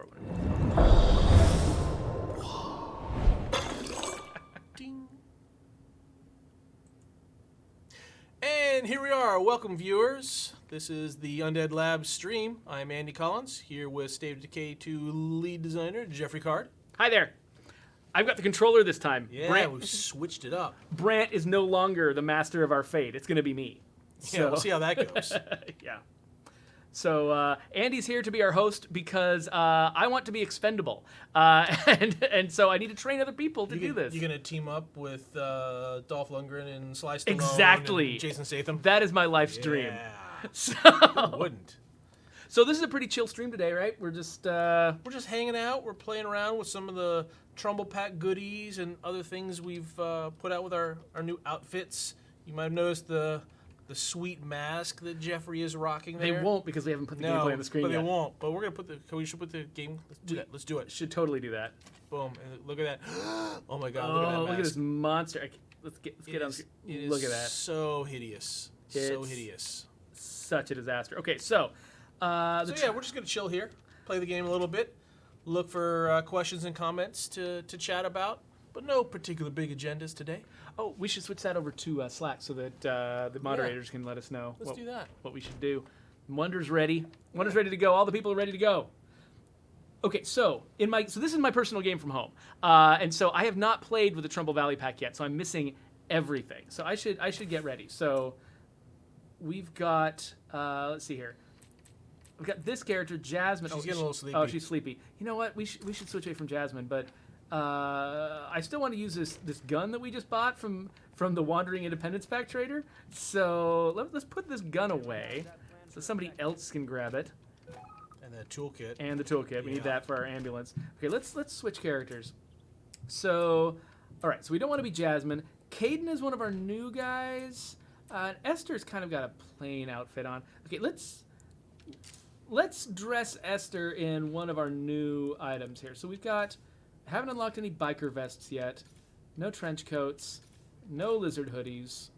for one. Ding. And here we are. Welcome, viewers. This is the Undead Labs stream. I'm Andy Collins, here with State of Decay 2 lead designer, Geoffrey Card. Hi there. I've got the controller this time. Yeah, we've switched it up. Brant is no longer the master of our fate. It's going to be me. Yeah, we'll see how that goes. Yeah. So Andy's here to be our host because I want to be expendable, and so I need to train other people to do this. You're gonna team up with Dolph Lundgren and Sly Stallone Exactly. and Jason Statham. That is my life's dream. Yeah. So, Who wouldn't? so this is a pretty chill stream today, right? We're just hanging out. We're playing around with some of the Trumbull Pack goodies and other things we've put out with our new outfits. You might have noticed the sweet mask that Geoffrey is rocking there. They won't because they haven't put the gameplay on the screen but yet. they won't. But we're gonna we should put the game. Let's do that. Let's do it. Should totally do that. Boom! And look at that. Oh my God! Oh, look at that mask. look at this monster! Let's get on. Look at that. So hideous. So hideous. Such a disaster. Okay, so. We're just gonna chill here, play the game a little bit, look for questions and comments to chat about, but no particular big agendas today. Oh, we should switch that over to Slack so that the moderators can let us know Let's do that. What we should do. Wonder's ready. Wonder's ready to go. All the people are ready to go. Okay, so this is my personal game from home, and so I have not played with the Trumbull Valley Pack yet, so I'm missing everything. So I should get ready. So we've got let's see here. We've got this character, Jasmine. She's getting a little sleepy. Oh, she's sleepy. You know what? We should switch away from Jasmine, but I still want to use this gun that we just bought from the Wandering Independence Pack trader. So let's put this gun away so somebody else can grab it. And the toolkit. And the toolkit. We need that for our ambulance. Okay, let's switch characters. So, all right. So we don't want to be Jasmine. Caden is one of our new guys. And Esther's kind of got a plain outfit on. Okay, let's dress Esther in one of our new items here. So we've got, haven't unlocked any biker vests yet, no trench coats, no lizard hoodies.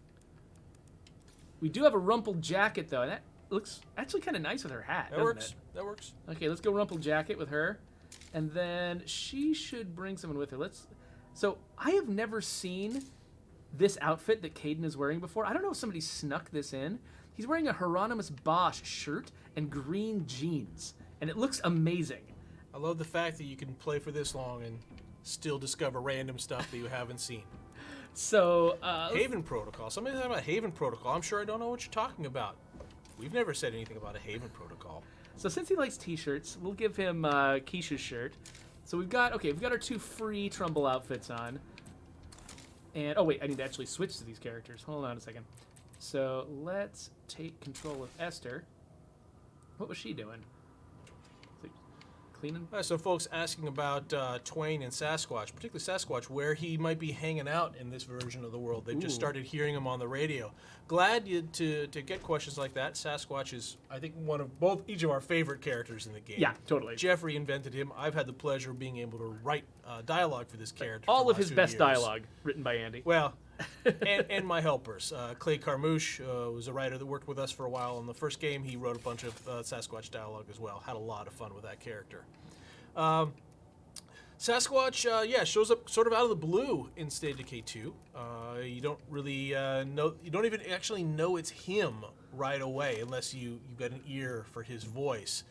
We do have a rumpled jacket though, and that looks actually kind of nice with her hat. That works. That works. Okay, let's go rumpled jacket with her, and then she should bring someone with her. So I have never seen this outfit that Caden is wearing before. I don't know if somebody snuck this in. He's wearing a Hieronymus Bosch shirt and green jeans, and it looks amazing. I love the fact that you can play for this long and still discover random stuff that you haven't seen. So, Haven Protocol. Somebody's talking about Haven Protocol. I'm sure I don't know what you're talking about. We've never said anything about a Haven Protocol. So since he likes t-shirts, we'll give him Keisha's shirt. So we've got our 2 free Trumbull outfits on. And, oh wait, I need to actually switch to these characters. Hold on a second. So let's take control of Esther. What was she doing? Cleaning? So folks asking about Twain and Sasquatch, particularly Sasquatch, where he might be hanging out in this version of the world. They've just started hearing him on the radio. Glad to get questions like that. Sasquatch is, I think, each of our favorite characters in the game. Yeah, totally. Geoffrey invented him. I've had the pleasure of being able to write dialogue for this character. All for of the his last best few years. dialogue written by Andy. Well, and my helpers. Clay Carmouche was a writer that worked with us for a while. In the first game, he wrote a bunch of Sasquatch dialogue as well. Had a lot of fun with that character. Sasquatch, shows up sort of out of the blue in State of Decay 2. You don't really know, you don't even actually know it's him right away unless you've got an ear for his voice.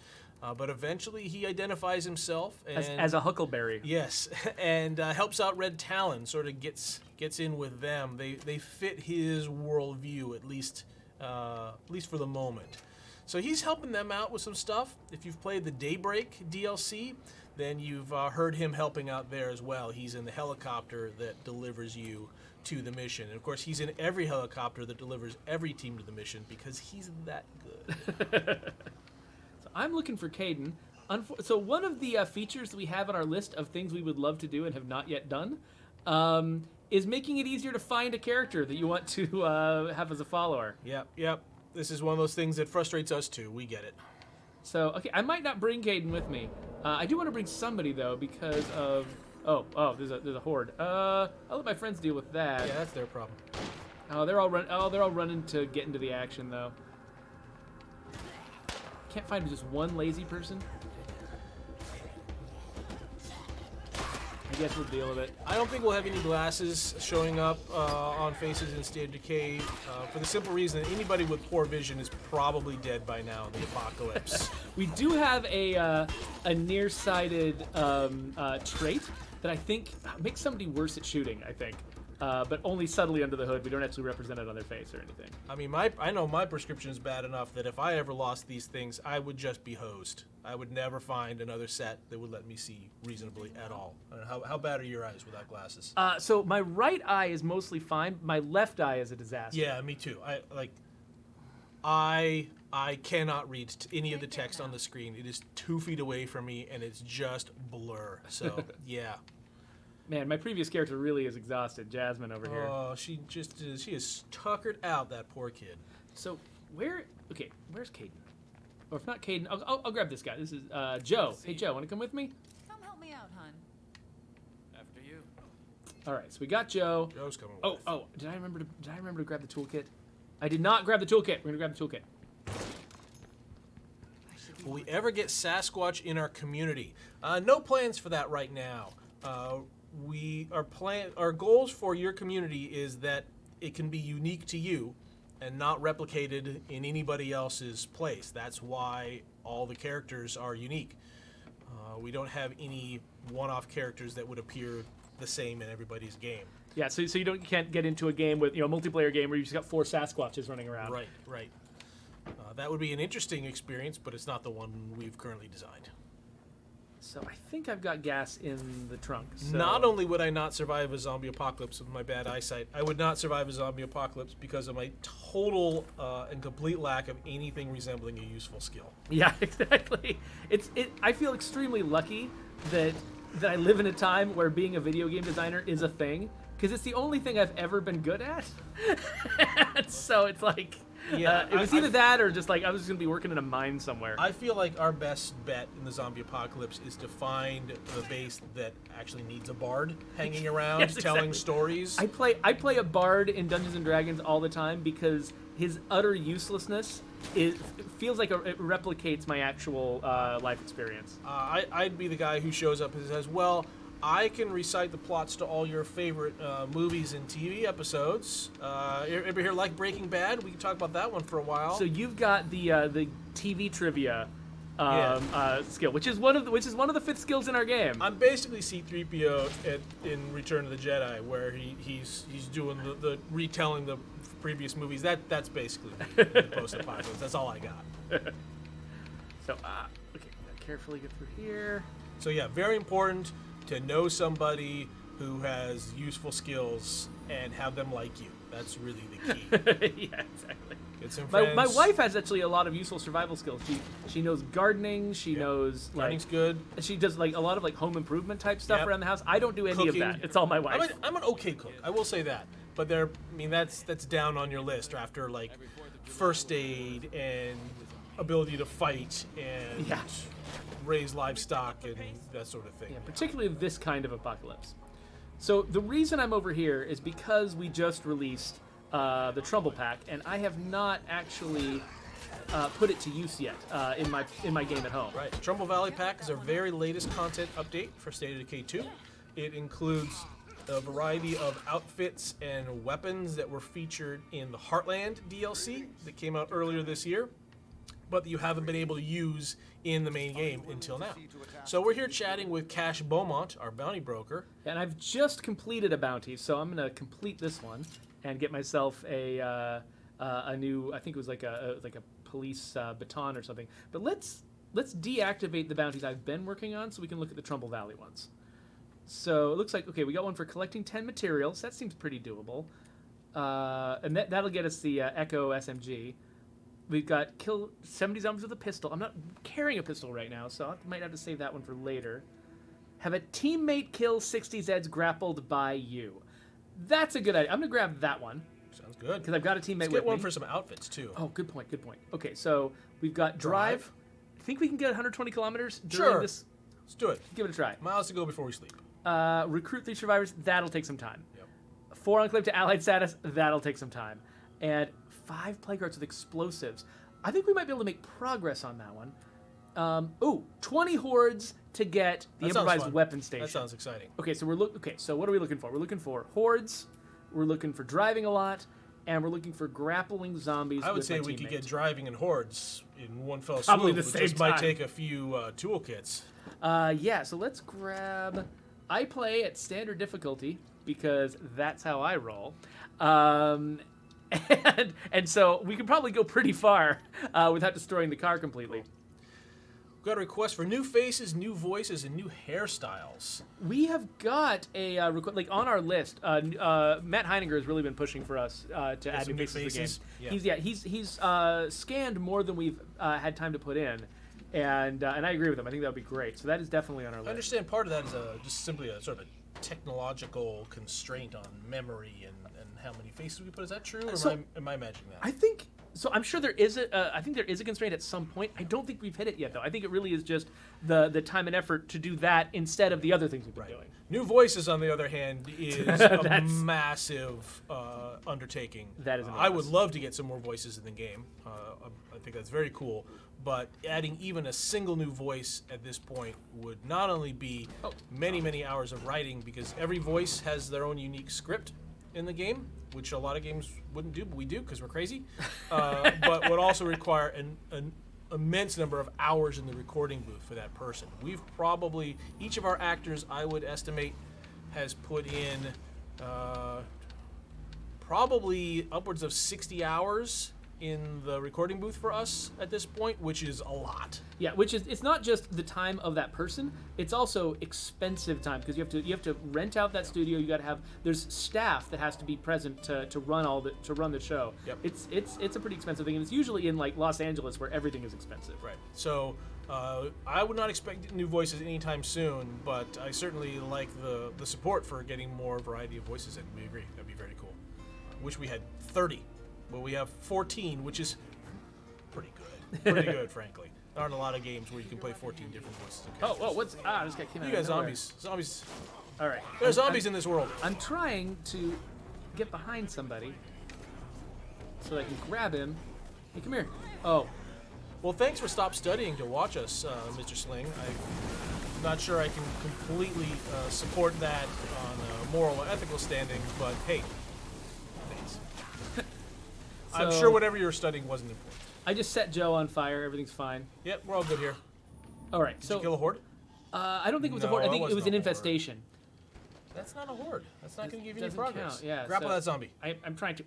But eventually he identifies himself as a huckleberry. Yes, and helps out Red Talon, sort of gets in with them. They fit his worldview, at least for the moment. So he's helping them out with some stuff. If you've played the Daybreak DLC, then you've heard him helping out there as well. He's in the helicopter that delivers you to the mission. And of course, he's in every helicopter that delivers every team to the mission because he's that good. So I'm looking for Caden. So one of the features that we have on our list of things we would love to do and have not yet done is making it easier to find a character that you want to have as a follower. Yep. This is one of those things that frustrates us too. We get it. So, okay, I might not bring Caden with me. I do want to bring somebody, though, because of... Oh, there's a horde. I'll let my friends deal with that. Yeah, that's their problem. They're all running to get into the action, though. Can't find just one lazy person. guess we'll deal with it. I don't think we'll have any glasses showing up on faces in State of Decay for the simple reason that anybody with poor vision is probably dead by now in the apocalypse. We do have a nearsighted trait that I think makes somebody worse at shooting, I think. But only subtly under the hood. We don't actually represent it on their face or anything. I mean, I know my prescription is bad enough that if I ever lost these things, I would just be hosed. I would never find another set that would let me see reasonably at all. How bad are your eyes without glasses? So my right eye is mostly fine. My left eye is a disaster. Yeah, me too. I cannot read any of the text on the screen. It is 2 feet away from me, and it's just blur. So, yeah. Man, my previous character really is exhausted. Jasmine over here. Oh, she is tuckered out, that poor kid. So where's Caden? Or if not Caden, I'll grab this guy. This is Joe. Hey Joe, want to come with me? Come help me out, hon. After you. All right, so we got Joe. Joe's coming with. Oh, did I remember to grab the toolkit? I did not grab the toolkit. We're gonna grab the toolkit. Will we ever get Sasquatch in our community? No plans for that right now. Our goals for your community is that it can be unique to you and not replicated in anybody else's place. That's why all the characters are unique. We don't have any one-off characters that would appear the same in everybody's game. Yeah, so you can't get into a game with, a multiplayer game where you just got 4 Sasquatches running around. Right. That would be an interesting experience, but it's not the one we've currently designed. So I think I've got gas in the trunk. So. Not only would I not survive a zombie apocalypse with my bad eyesight, I would not survive a zombie apocalypse because of my total and complete lack of anything resembling a useful skill. Yeah, exactly. I feel extremely lucky that I live in a time where being a video game designer is a thing, because it's the only thing I've ever been good at. So it's like, it was either that or just like I was going to be working in a mine somewhere. I feel like our best bet in the zombie apocalypse is to find the base that actually needs a bard hanging around Yes, telling exactly. stories. I play a bard in Dungeons and Dragons all the time because his utter uselessness feels like it replicates my actual life experience. I'd be the guy who shows up and says, well, I can recite the plots to all your favorite movies and TV episodes. Ever hear like Breaking Bad? We can talk about that one for a while. So you've got the TV trivia skill, which is one of the 5th skills in our game. I'm basically C-3PO in Return of the Jedi, where he's doing the retelling the previous movies. That's basically me in the post-apocalypse. That's all I got. So okay, gotta carefully get through here. So yeah, very important to know somebody who has useful skills and have them like you. That's really the key. Yeah, exactly. Get some My friends. wife has actually a lot of useful survival skills. She knows gardening. She knows Gardening's good. She does like a lot of like home improvement type stuff Yep. around the house. I don't do any Cooking. of that. It's all my wife. I'm an okay cook. I will say that. But that's down on your list after like first aid and ability to fight and Yeah. raise livestock and that sort of thing. Yeah, particularly this kind of apocalypse. So the reason I'm over here is because we just released the Trumbull Pack, and I have not actually put it to use yet in my game at home. Right. Trumbull Valley Pack is our very latest content update for State of Decay 2. It includes a variety of outfits and weapons that were featured in the Heartland DLC that came out earlier this year, but that you haven't been able to use in the main game until now. So we're here chatting with Cash Beaumont, our bounty broker. And I've just completed a bounty, so I'm going to complete this one and get myself a new, I think it was like a police baton or something. But let's deactivate the bounties I've been working on so we can look at the Trumbull Valley ones. So it looks like, okay, we got one for collecting 10 materials. That seems pretty doable. And that'll get us the Echo SMG. We've got kill 70 zombies with a pistol. I'm not carrying a pistol right now, so I might have to save that one for later. Have a teammate kill 60 Zeds grappled by you. That's a good idea. I'm going to grab that one. Sounds good. Because I've got a teammate Let's with get one me. for some outfits, too. Oh, good point, good point. Okay, so we've got drive. I think we can get 120 kilometers during Sure. this. Let's do it. Give it a try. Miles to go before we sleep. Recruit 3 survivors. That'll take some time. Yep. 4 enclave to allied status. That'll take some time. And 5 plague hearts with explosives. I think we might be able to make progress on that one. 20 hordes to get the That sounds improvised fun. weapon station. That sounds exciting. Okay, so so what are we looking for? We're looking for hordes, we're looking for driving a lot, and we're looking for grappling zombies. I would with say my we could get teammates. driving and hordes in one fell swoop. Probably the It same just might time. take a few toolkits. Yeah, so let's grab. I play at standard difficulty because that's how I roll. And so we could probably go pretty far without destroying the car completely. We've got a request for new faces, new voices, and new hairstyles. We have got a like on our list. Matt Heininger has really been pushing for us to add some new new faces to the game. faces? Yeah. He's scanned more than we've had time to put in, and I agree with him. I think that would be great. So that is definitely on our I list. understand part of that is just simply a sort of a technological constraint on memory and how many faces we put. Is that true, or So- am I imagining that? I think so. I'm sure there is I think there is a constraint at some point. I don't think we've hit it yet, though. I think it really is just the time and effort to do that instead of the other things we've been doing. New voices, on the other hand, is a That's- massive undertaking. That is I would enormous. love to get some more voices in the game. I think that's very cool. But adding even a single new voice at this point would not only be many hours of writing, because every voice has their own unique script in the game, which a lot of games wouldn't do, but we do because we're crazy. But would also require an immense number of hours in the recording booth for that person. We've probably, each of our actors, I would estimate, has put in probably upwards of 60 hours in the recording booth for us at this point, which is a lot. Yeah, which is it's not just the time of that person; it's also expensive time because you have to rent out that studio. You got to have there's staff that has to be present to run the show. Yep. It's a pretty expensive thing, and it's usually in like Los Angeles where everything is expensive. Right. So I would not expect new voices anytime soon, but I certainly like the support for getting more variety of voices in. We agree. That'd be very cool. Wish we had 30. Well, we have 14, which is pretty good. Pretty good, frankly. There aren't a lot of games where you can play 14 different voices. of characters. What's this guy came out You of got nowhere. zombies. All right, There's zombies in this world. I'm trying to get behind somebody so that I can grab him. Hey, come here. Oh, Well, thanks for stop studying to watch us, Mr. Sling. I'm not sure I can completely support that on a moral or ethical standing, but hey, thanks. I'm So- sure whatever you were studying wasn't important. I just set Joe on fire. Everything's fine. Yep, we're all good here. All right, Did so you kill a horde? I don't think it was a No, horde. I it think it wasn't was a an horde. infestation. That's not a horde. That's not going to give you any Doesn't progress. count, yeah, Grapple so- that zombie. I'm trying to.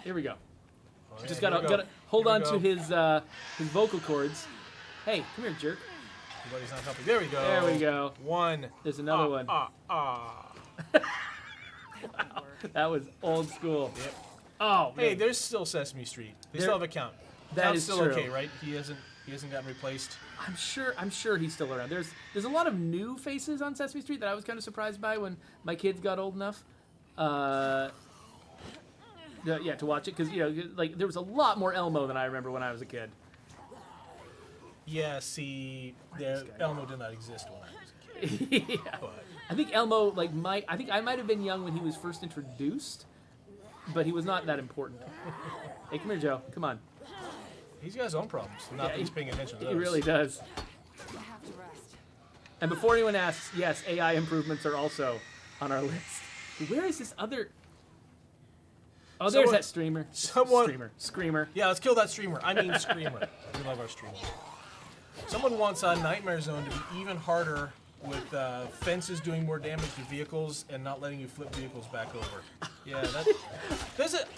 Here we go. Oh, yeah, Just here we gotta go. hold Here we on to go. his vocal cords. Hey, come here, jerk. Everybody's not helping. There we go. There we go. One. There's another one. That was old school. Yep. Oh, Hey, man. there's still Sesame Street. They There- still have a count. that Count's is still true. okay, right? He hasn't gotten replaced. I'm sure he's still around. There's a lot of new faces on Sesame Street that I was kind of surprised by when my kids got old enough. To watch it because like there was a lot more Elmo than I remember when I was a kid. Yeah, see, this guy Elmo did not exist when I was a kid. Yeah. But I think Elmo I think I might have been young when he was first introduced, but he was not that important. Hey, come here, Joe. Come on. he's got his own problems. Not that he's paying attention to He those. really does. I have to rest. And before anyone asks, yes, AI improvements are also on our list. Where is this other? Oh, there's Someone- that streamer. Screamer. Yeah, let's kill that streamer. I mean, screamer. We love our streamers. Someone wants Nightmare Zone to be even harder with fences doing more damage to vehicles and not letting you flip vehicles back over. Yeah,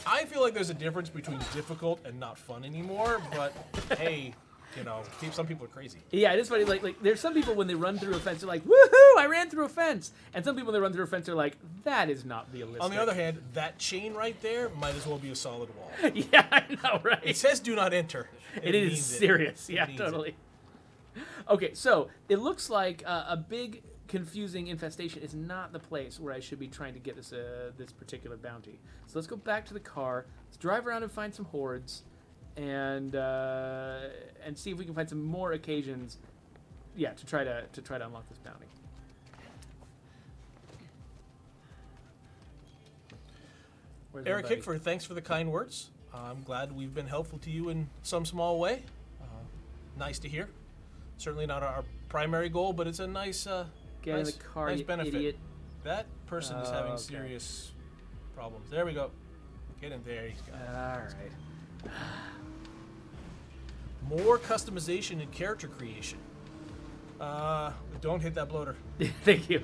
I feel like there's a difference between difficult and not fun anymore, but hey, some people are crazy. Yeah, it is funny. Like there's some people when they run through a fence, they're like, "Woohoo! I ran through a fence," and some people when they run through a fence are like, "That is not realistic." On the other hand, that chain right there might as well be a solid wall. yeah, I know, right? It says "Do not enter." It is means serious. It Yeah, means it. totally. Okay, so it looks like a big confusing infestation is not the place where I should be trying to get this particular bounty. So let's go back to the car. Let's drive around and find some hordes, and see if we can find some more occasions. Yeah, to try to unlock this bounty. Where's my Eric buddy? Hickford, thanks for the kind words. I'm glad we've been helpful to you in some small way. Nice to hear. Certainly not our primary goal, but it's a nice, Get in nice, the car, nice you benefit. idiot. That person is having Okay. serious problems. There we go. Get in there. He's got it. All right. More customization and character creation. Don't hit that bloater. Thank you.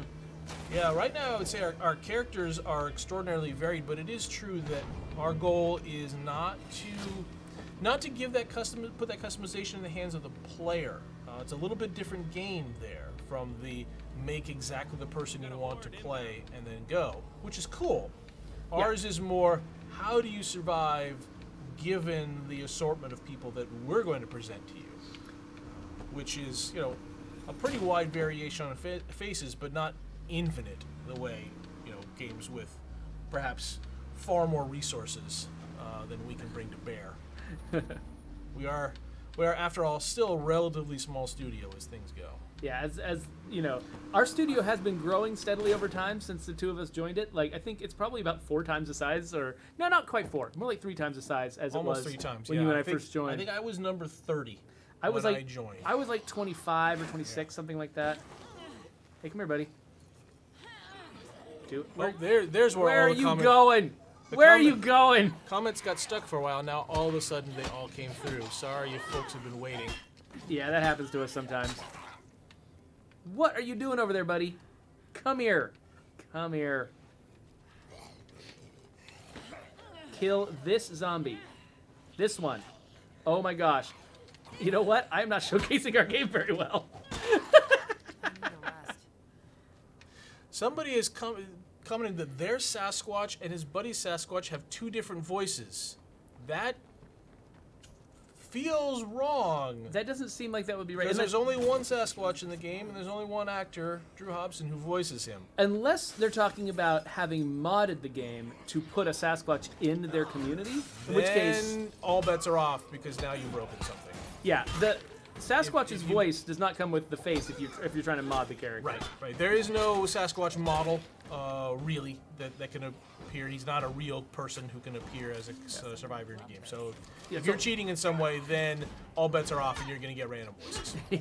Yeah, right now I would say our characters are extraordinarily varied, but it is true that our goal is not to give that put that customization in the hands of the player. It's a little bit different game there from the make exactly the person you want to play and then go, which is cool. Ours is more, how do you survive given the assortment of people that we're going to present to you, which is, a pretty wide variation on faces, but not infinite the way, games with perhaps far more resources than we can bring to bear. We are, after all, still a relatively small studio as things go. Yeah, as you know, our studio has been growing steadily over time since the two of us joined it. Like, I think it's probably about 4 times the size, or no, not quite 4, more like 3 times the size as Almost it was 3 times. when yeah. you and I think, first joined. I think I was number 30 I was when like, I joined. I was like 25 or 26, something like that. Hey, come here, buddy. Well, there's where Where all are the you comment- going? the Where are you comment- going? Comments got stuck for a while. Now all of a sudden they all came through. Sorry, you folks have been waiting. Yeah, that happens to us sometimes. What are you doing over there, buddy? Come here. Come here. Kill this zombie. This one. Oh my gosh. You know what? I'm not showcasing our game very well. I need a rest. Somebody is commenting that their Sasquatch and his buddy Sasquatch have 2 different voices. That feels wrong. That doesn't seem like that would be right. Because Unless, there's only one Sasquatch in the game, and there's only one actor, Drew Hobson, who voices him. unless they're talking about having modded the game to put a Sasquatch in their community, in which case, Then all bets are off because now you've broken something. yeah, the Sasquatch's if you- voice does not come with the face if you're trying to mod the character. Right. There is no Sasquatch model, really, that can appear. He's not a real person who can appear as a survivor in the game. So Yeah, if you're so- cheating in some way, then all bets are off and you're going to get random voices. Yeah.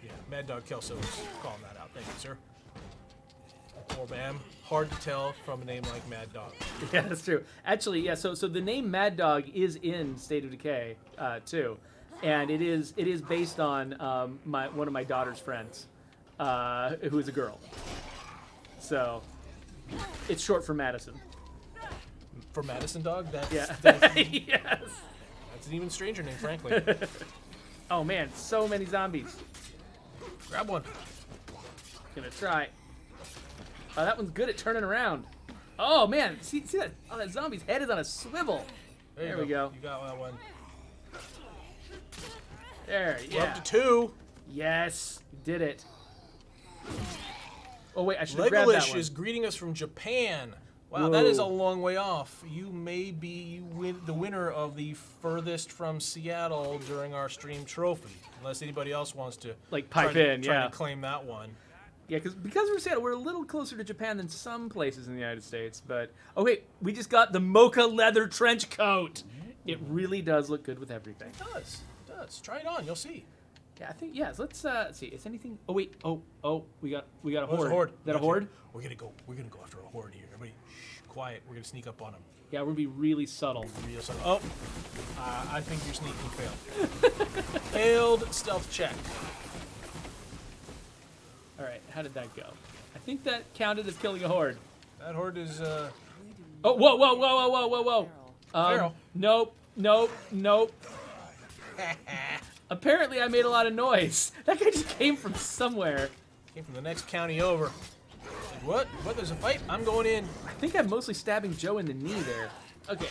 Yeah, Mad Dog Kelso was calling that out. Thank you, sir. Or ma'am. Hard to tell from a name like Mad Dog. Yeah, that's true. Actually, yeah. So the name Mad Dog is in State of Decay too, and it is based on one of my daughter's friends, who is a girl. So it's short for Madison. For Madison Dog, that's, Yeah. that's Yes. an even stranger name, frankly. Oh man, so many zombies. Grab one. Gonna try. Oh, that one's good at turning around. Oh man, see that? Oh, that zombie's head is on a swivel. There we go. You got that one. There, We're yeah. up to 2. Yes, did it. Oh wait, I should have grabbed that Legalish one. is greeting us from Japan. Wow, that is a long way off. You may be the winner of the furthest from Seattle during our stream trophy, unless anybody else wants to Like, pipe try in, try yeah. to claim that one. Yeah, because we're Seattle, we're a little closer to Japan than some places in the United States. But oh wait, we just got the mocha leather trench coat. It really does look good with everything. It does. Try it on. You'll see. Yeah, I think yes. Let's see. Is anything? Oh wait. Oh, we got a There's horde. a horde. Is that a Gotcha. horde? We're gonna go after a horde here. Everybody, shh, quiet. We're gonna sneak up on them. Yeah, we're gonna be really subtle. Real subtle. Oh, I think your sneaking failed. Failed stealth check. All right, how did that go? I think that counted as killing a horde. That horde is Oh, whoa. Feral. Nope. Apparently, I made a lot of noise. That guy just came from somewhere. Came from the next county over. Like, what? What? There's a fight? I'm going in. I think I'm mostly stabbing Joe in the knee there. Okay.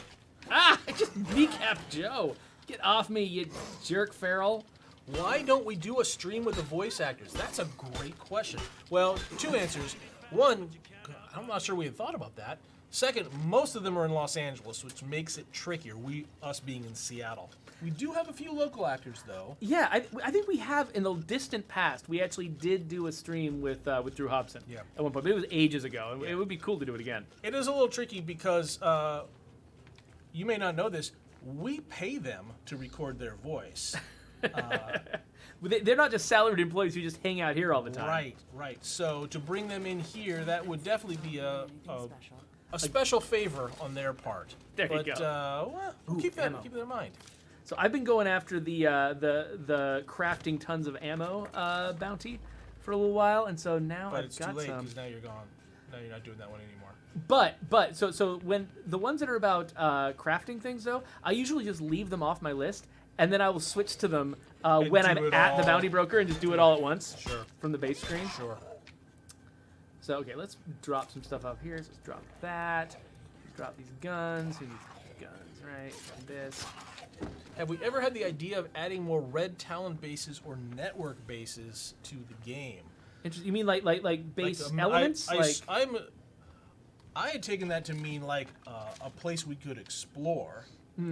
Ah! I just kneecapped Joe. Get off me, you jerk, Feral. Why don't we do a stream with the voice actors? That's a great question. Well, 2 answers. One, I'm not sure we had thought about that. Second, most of them are in Los Angeles, which makes it trickier, us being in Seattle. We do have a few local actors, though. Yeah, I think we have in the distant past. We actually did do a stream with Drew Hobson. Yeah. At one point, but it was ages ago. Yeah. It would be cool to do it again. It is a little tricky because you may not know this. we pay them to record their voice. They're not just salaried employees who just hang out here all the time. Right. So to bring them in here, that would definitely be a Special. special favor on their part. There you but, go. We'll Ooh, keep that ammo. in mind. So I've been going after the crafting tons of ammo bounty for a little while, and so now But I've it's got too late some. because now you're gone. Now you're not doing that one anymore. But so when the ones that are about crafting things though, I usually just leave them off my list, and then I will switch to them when do I'm it at the all. bounty broker and just do it all at once. Sure. From the base screen. Sure. So okay, let's drop some stuff up here. So let's drop that. Drop these guns. Who needs guns, right? And this. Have we ever had the idea of adding more red Talon bases or network bases to the game? You mean like base Like, elements? I had taken that to mean like a place we could explore,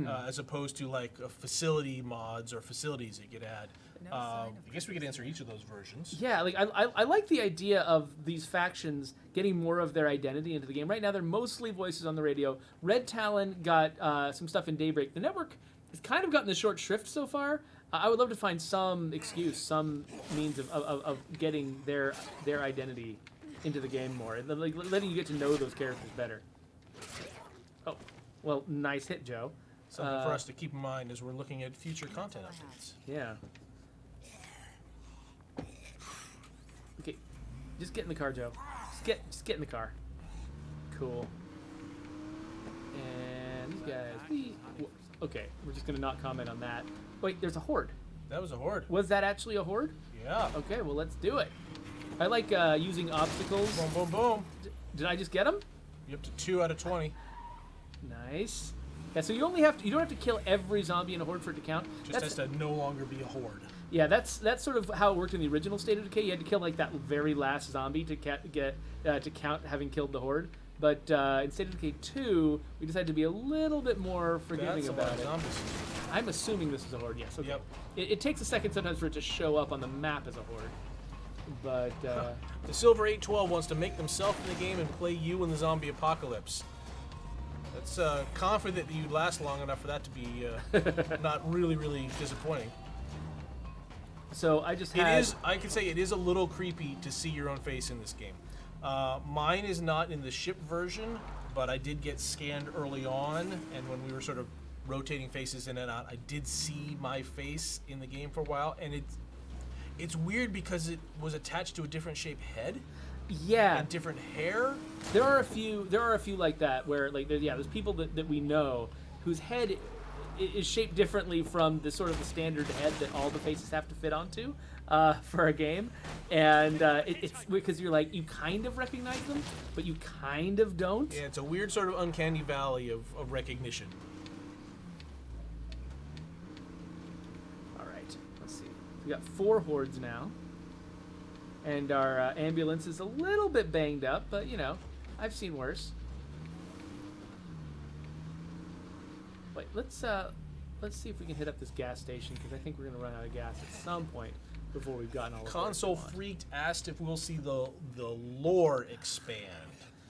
as opposed to like facility mods or facilities you could add. I guess we could answer each of those versions. Yeah, like I like the idea of these factions getting more of their identity into the game. Right now, they're mostly voices on the radio. Red Talon got some stuff in Daybreak. The network has kind of gotten the short shrift so far. I would love to find some excuse, some means of getting their identity into the game more, and like letting you get to know those characters better. Oh, well, nice hit, Joe. Something for us to keep in mind as we're looking at future content updates. Yeah. Okay, just get in the car, Joe. Just get in the car. Cool. And these guys. Okay, we're just gonna not comment on that. Wait, there's a horde. That was a horde. Was that actually a horde? Yeah. Okay, well let's do it. I like using obstacles. Boom, boom, boom. Did I just get them? You're up to 2 out of 20. Nice. Yeah, so you don't have to kill every zombie in a horde for it to count. Just has to no longer be a horde. Yeah, that's sort of how it worked in the original State of Decay. You had to kill like that very last zombie to to count having killed the horde. But in State of Decay 2, we decided to be a little bit more forgiving That's a lot about of it. zombies. I'm assuming this is a horde. Yes. Okay. Yep. It takes a second sometimes for it to show up on the map as a horde. But The Silver 812 wants to make themselves in the game and play you in the zombie apocalypse. That's confident that you'd last long enough for that to be not really, really disappointing. so I just It had. is. I can say it is a little creepy to see your own face in this game. Mine is not in the ship version, but I did get scanned early on, and when we were sort of rotating faces in and out, I did see my face in the game for a while, and it's weird because it was attached to a different shaped head Yeah. and different hair. There are a few like that where like there's people that we know whose head is shaped differently from the sort of the standard head that all the faces have to fit onto for a game, and it's because you're like you kind of recognize them, but you kind of don't. Yeah, it's a weird sort of uncanny valley of recognition. All right, let's see. We got 4 hordes now, and our ambulance is a little bit banged up, but you know, I've seen worse. Wait, let's see if we can hit up this gas station because I think we're gonna run out of gas at some point before we've gotten all of Console what we want. Freaked asked if we'll see the lore expand.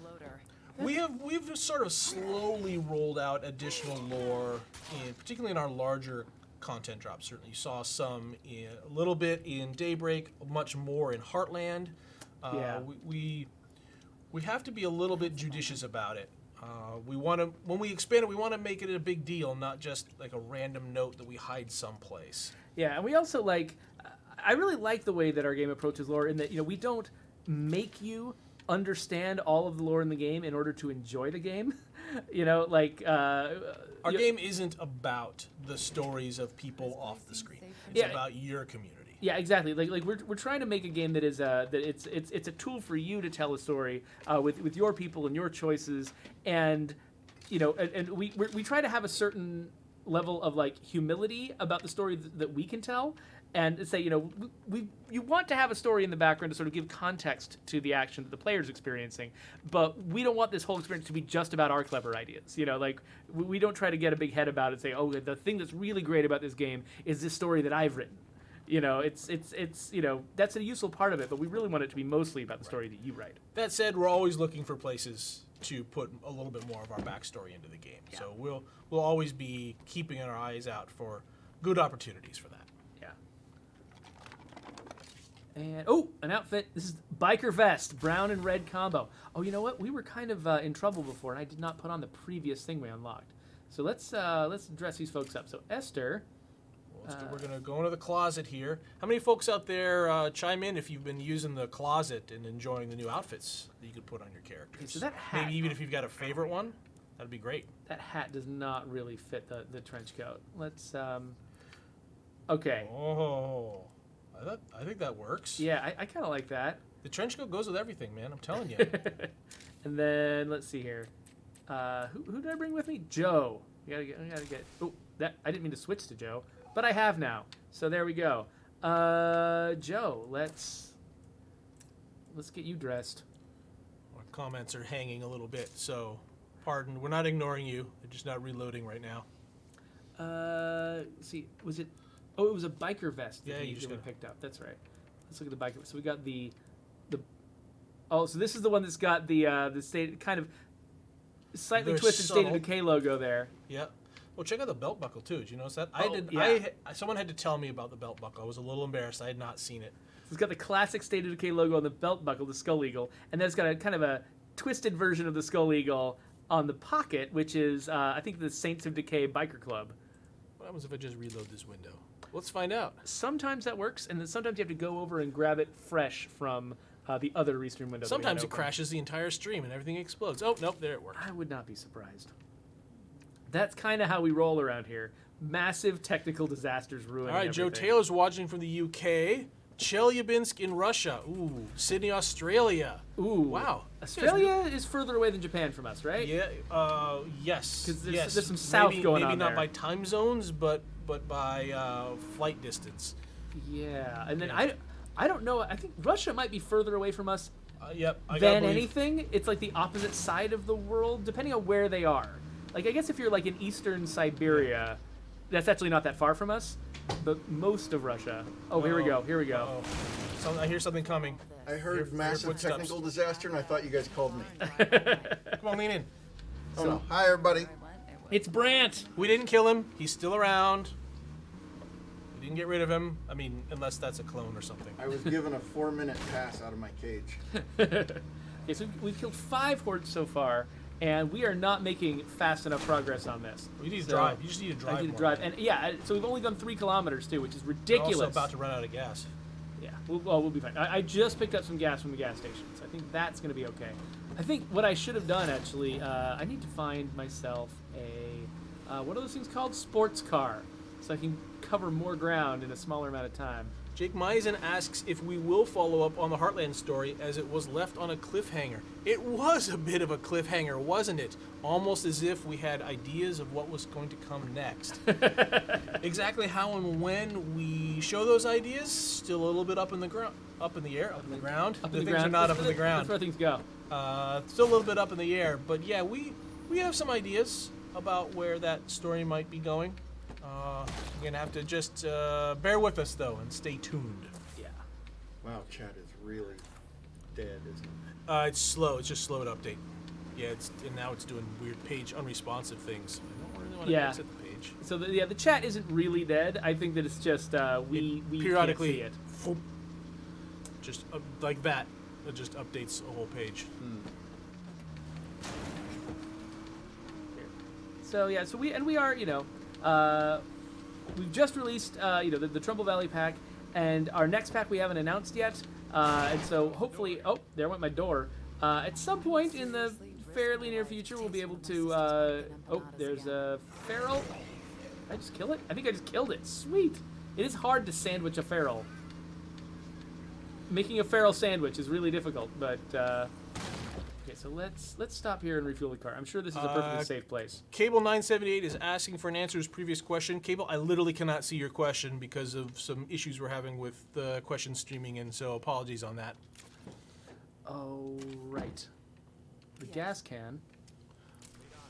Loader. We've sort of slowly rolled out additional lore, particularly in our larger content drops. Certainly, you saw some a little bit in Daybreak, much more in Heartland. Yeah. We have to be a little bit judicious about it. We want to, when we expand it, we want to make it a big deal, not just like a random note that we hide someplace. Yeah, and we also like. I really like the way that our game approaches lore in that we don't make you understand all of the lore in the game in order to enjoy the game. Our game isn't about the stories of people off the screen. It's Yeah. about your community. Yeah, exactly. Like we're trying to make a game that is that it's a tool for you to tell a story with your people and your choices, and and we try to have a certain level of like humility about the story that we can tell, and say you want to have a story in the background to sort of give context to the action that the player's experiencing, but we don't want this whole experience to be just about our clever ideas. Like we don't try to get a big head about it and say, oh, the thing that's really great about this game is this story that I've written. It's that's a useful part of it, but we really want it to be mostly about the story that you write. That said, we're always looking for places to put a little bit more of our backstory into the game. So we'll always be keeping our eyes out for good opportunities for that. Yeah. And an outfit. This is biker vest, brown and red combo. Oh, you know what? We were kind of in trouble before, and I did not put on the previous thing we unlocked. So let's dress these folks up. So Esther. We're going to go into the closet here. How many folks out there chime in if you've been using the closet and enjoying the new outfits that you could put on your characters? Okay, so that hat. Maybe even if you've got a favorite one, that'd be great. That hat does not really fit the trench coat. Let's. Okay. Oh, I think that works. Yeah, I kind of like that. The trench coat goes with everything, man. I'm telling you. And then let's see here. Who did I bring with me? Joe. I gotta get. Oh, that I didn't mean to switch to Joe, but I have now. So there we go. Joe, let's get you dressed. Our comments are hanging a little bit, so pardon. We're not ignoring you. They're just not reloading right now. See, was it? Oh, it was a biker vest that Yeah, you just we gotta- picked up. That's right. Let's look at the biker vest. So we got the. Oh, so this is the one that's got the state kind of slightly They're twisted State of subtle. Decay logo there. Yep. Well, check out the belt buckle too. Did you notice that? Oh, yeah. Someone had to tell me about the belt buckle. I was a little embarrassed. I had not seen it. It's got the classic State of Decay logo on the belt buckle, the Skull Eagle, and then it's got a kind of a twisted version of the Skull Eagle on the pocket, which is I think the Saints of Decay Biker Club. What happens if I just reload this window? Let's find out. Sometimes that works, and then sometimes you have to go over and grab it fresh from the other restream window. that we had Sometimes it open. crashes the entire stream and everything explodes. Oh, nope, there it worked. I would not be surprised. That's kind of how we roll around here. Massive technical disasters ruin All right, everything. Joe Taylor's watching from the UK. Chelyabinsk in Russia. Ooh, Sydney, Australia. Ooh. Wow. Australia is further away than Japan from us, right? Yeah, yes. 'Cause there's- yes. there's some south maybe, going maybe on not there. by time zones, but by flight distance. Yeah. And then Yeah. I don't know. I think Russia might be further away from us Yep. I gotta than believe- anything. It's like the opposite side of the world, depending on where they are. Like, I guess if you're like in eastern Siberia, that's actually not that far from us. But most of Russia. Oh, here we go. Here we go. Uh-oh. I hear something coming. I heard Here massive footsteps. technical disaster, and I thought you guys called me. Come on, lean in. Oh no! Hi, everybody. It's Brant. We didn't kill him. He's still around. We didn't get rid of him. I mean, unless that's a clone or something. I was given a 4-minute pass out of my cage. Okay, so we've killed 5 hordes so far, and we are not making fast enough progress on this. You need to So, drive. You just need to drive. I need to more. drive, and yeah, so we've only done 3 kilometers too, which is We're ridiculous. also about to run out of gas. Yeah, we'll be fine. I just picked up some gas from the gas station, so I think that's going to be okay. I think what I should have done, actually, I need to find myself a, what are those things called? Sports car, so I can cover more ground in a smaller amount of time. Jake Meisen asks if we will follow up on the Heartland story as it was left on a cliffhanger. It was a bit of a cliffhanger, wasn't it? Almost as if we had ideas of what was going to come next. Exactly how and when we show those ideas, still a little bit up in the ground, up in the air, up in the ground. Up The in the things ground. are not That's up in the That's ground. where things go. Still a little bit up in the air, but yeah, we have some ideas about where that story might be going. You're gonna have to just bear with us though and stay tuned. Yeah. Wow, chat is really dead, isn't it? It's slow. It's just slow to update. Yeah, and now it's doing weird page unresponsive things. I don't really want to Yeah. exit the page. So the chat isn't really dead. I think that it's just we periodically can't see it. just like that. It just updates a whole page. So yeah, so we are, we've just released the Trumbull Valley Pack, and our next pack we haven't announced yet, and so hopefully, oh, there went my door. At some point in the fairly near future, we'll be able to. Oh, there's a feral. Did I just kill it? I think I just killed it. Sweet. It is hard to sandwich a feral. Making a feral sandwich is really difficult, but. Okay, so let's stop here and refuel the car. I'm sure this is a perfectly safe place. Cable 978 is asking for an answer to his previous question. Cable, I literally cannot see your question because of some issues we're having with the question streaming, and so apologies on that. Oh, right. The gas can.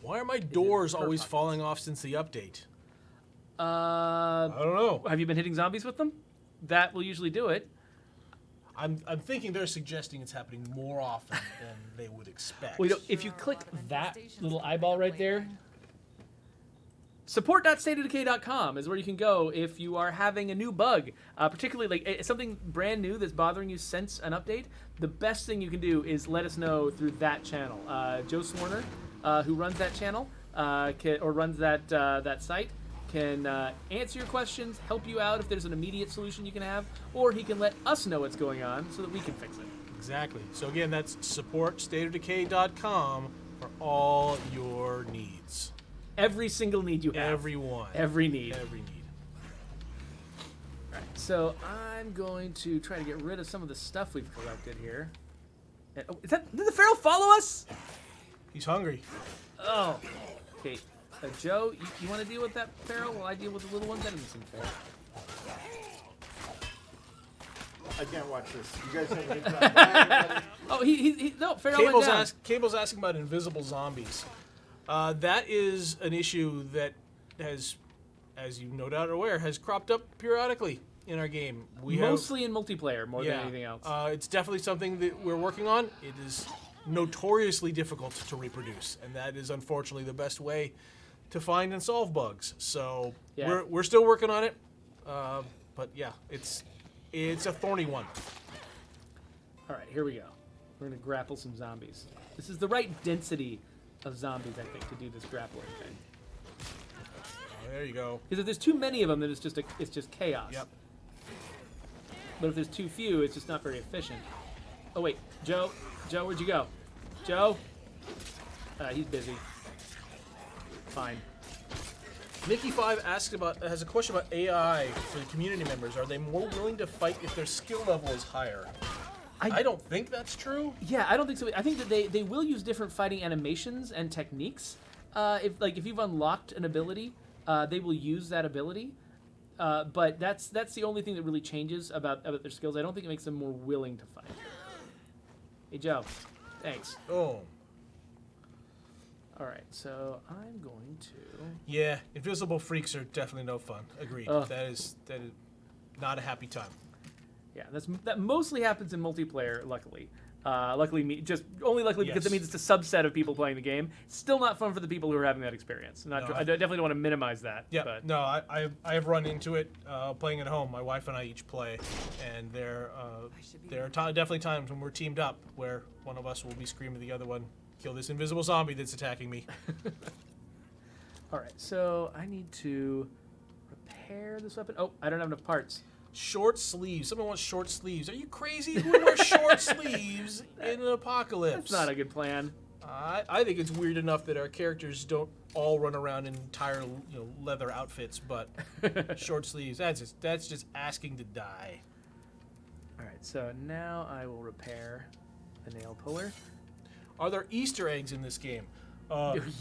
Why are my doors always falling off since the update? I don't know. Have you been hitting zombies with them? That will usually do it. I'm thinking they're suggesting it's happening more often than they would expect. Well, if you click that little eyeball right there, support.stateofdecay.com is where you can go if you are having a new bug, particularly like something brand new that's bothering you since an update. The best thing you can do is let us know through that channel. Joe Swarner, who runs that channel or runs that site, can answer your questions, help you out if there's an immediate solution you can have, or he can let us know what's going on so that we can fix it. Exactly. So again, that's support.stateofdecay.com for all your needs. Every single need you have. Everyone. Every need. Every need. All right, so I'm going to try to get rid of some of the stuff we've collected here. Oh, did the feral follow us? He's hungry. Oh. Okay. Joe, you want to deal with that feral while I deal with the little ones? That doesn't seem fair. I can't watch this. You guys have a good time. Bye, everybody. Oh, no, feral went down. Cable's asking about invisible zombies. That is an issue that has, as you no doubt are aware, has cropped up periodically in our game. Mostly in multiplayer more than anything else. It's definitely something that we're working on. It is notoriously difficult to reproduce, and that is unfortunately the best way to find and solve bugs. So we're still working on it, but yeah, it's a thorny one. All right, here we go. We're gonna grapple some zombies. This is the right density of zombies, I think, to do this grappling thing. Oh, there you go. Because if there's too many of them, then it's just chaos. Yep. But if there's too few, it's just not very efficient. Oh wait, Joe, where'd you go? Joe? He's busy. Fine. Mickey5 has a question about AI for the community members. Are they more willing to fight if their skill level is higher? I don't think that's true. Yeah, I don't think so. I think that they will use different fighting animations and techniques. If you've unlocked an ability, they will use that ability. But that's the only thing that really changes about their skills. I don't think it makes them more willing to fight. Hey Joe, thanks. Oh. All right, so I'm going to. Yeah, invisible freaks are definitely no fun. Agreed. That is not a happy time. Yeah, that mostly happens in multiplayer. Luckily, because that means it's a subset of people playing the game. Still not fun for the people who are having that experience. I definitely don't want to minimize that. Yeah, but. no, I have run into it playing at home. My wife and I each play, and there are definitely times when we're teamed up where one of us will be screaming at the other one, "Kill this invisible zombie that's attacking me." All right, so I need to repair this weapon. Oh, I don't have enough parts. Short sleeves. Someone wants short sleeves. Are you crazy? Who would wear short sleeves in an apocalypse? That's not a good plan. I think it's weird enough that our characters don't all run around in entire leather outfits, but short sleeves. That's just asking to die. All right, so now I will repair the nail puller. Are there Easter eggs in this game?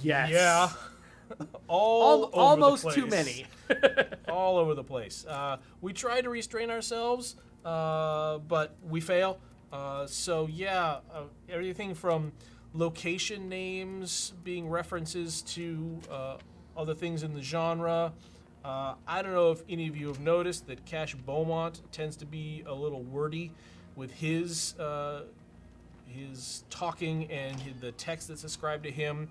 Yes. Yeah. Almost too many. All over the place. We try to restrain ourselves, but we fail. Everything from location names being references to other things in the genre. I don't know if any of you have noticed that Cash Beaumont tends to be a little wordy with his talking and the text that's ascribed to him.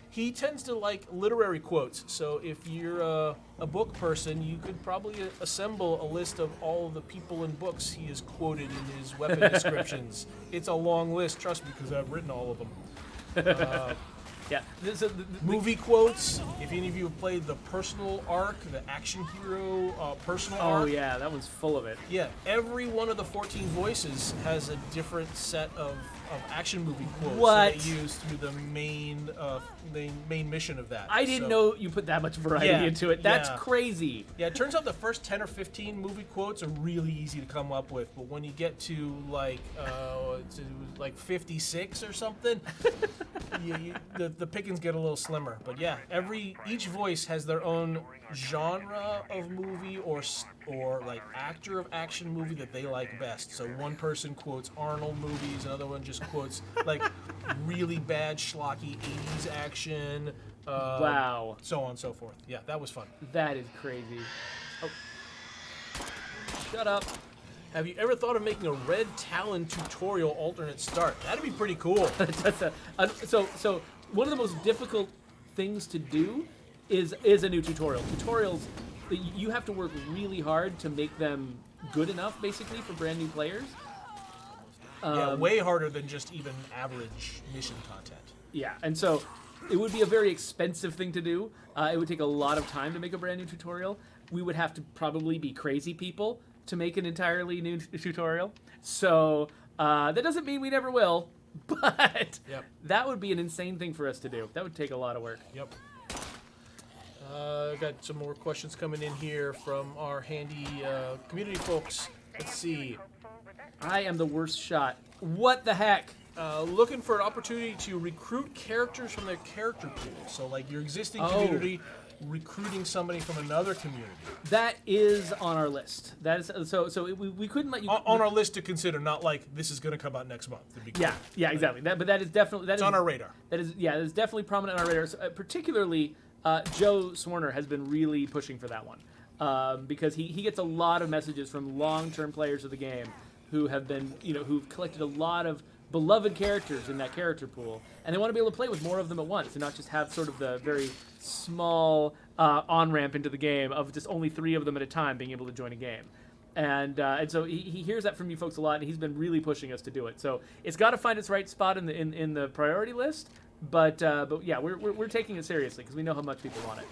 He tends to like literary quotes, so if you're a book person, you could probably assemble a list of all of the people and books he has quoted in his weapon descriptions. It's a long list, trust me, because I've written all of them. Yeah. Movie quotes. If any of you have played the personal arc, the action hero personal arc. Oh yeah, that one's full of it. Yeah, every one of the 14 voices has a different set of action movie quotes that they use through the main mission of that. I didn't know you put that much variety into it. That's crazy. Yeah, it turns out the first 10 or 15 movie quotes are really easy to come up with, but when you get to like 56 or something, the pickings get a little slimmer. But yeah, each voice has their own genre of movie or like actor of action movie that they like best. So one person quotes Arnold movies, another one just quotes like really bad schlocky 80s action. Wow. So on and so forth. Yeah, that was fun. That is crazy. Oh. Shut up. Have you ever thought of making a Red Talon tutorial alternate start? That'd be pretty cool. So one of the most difficult things to do is a new tutorial. Tutorials, you have to work really hard to make them good enough, basically, for brand new players. Yeah, way harder than just even average mission content. Yeah, and so it would be a very expensive thing to do. It would take a lot of time to make a brand new tutorial. We would have to probably be crazy people to make an entirely new tutorial. So that doesn't mean we never will, but that would be an insane thing for us to do. That would take a lot of work. Yep. Got some more questions coming in here from our handy community folks. Let's see. I am the worst shot. What the heck? Looking for an opportunity to recruit characters from their character pool. So, like your existing community, recruiting somebody from another community. That is on our list. That is we couldn't let you on our list to consider. Not like this is going to come out next month. Yeah, exactly. But that is definitely on our radar. That is definitely prominent on our radar. So, particularly, Joe Swarner has been really pushing for that one because he gets a lot of messages from long-term players of the game who have been who've collected a lot of beloved characters in that character pool, and they want to be able to play with more of them at once and not just have sort of the very small on-ramp into the game of just only 3 of them at a time being able to join a game. And so he hears that from you folks a lot, and he's been really pushing us to do it. So it's got to find its right spot in the priority list, but yeah, we're taking it seriously because we know how much people want it.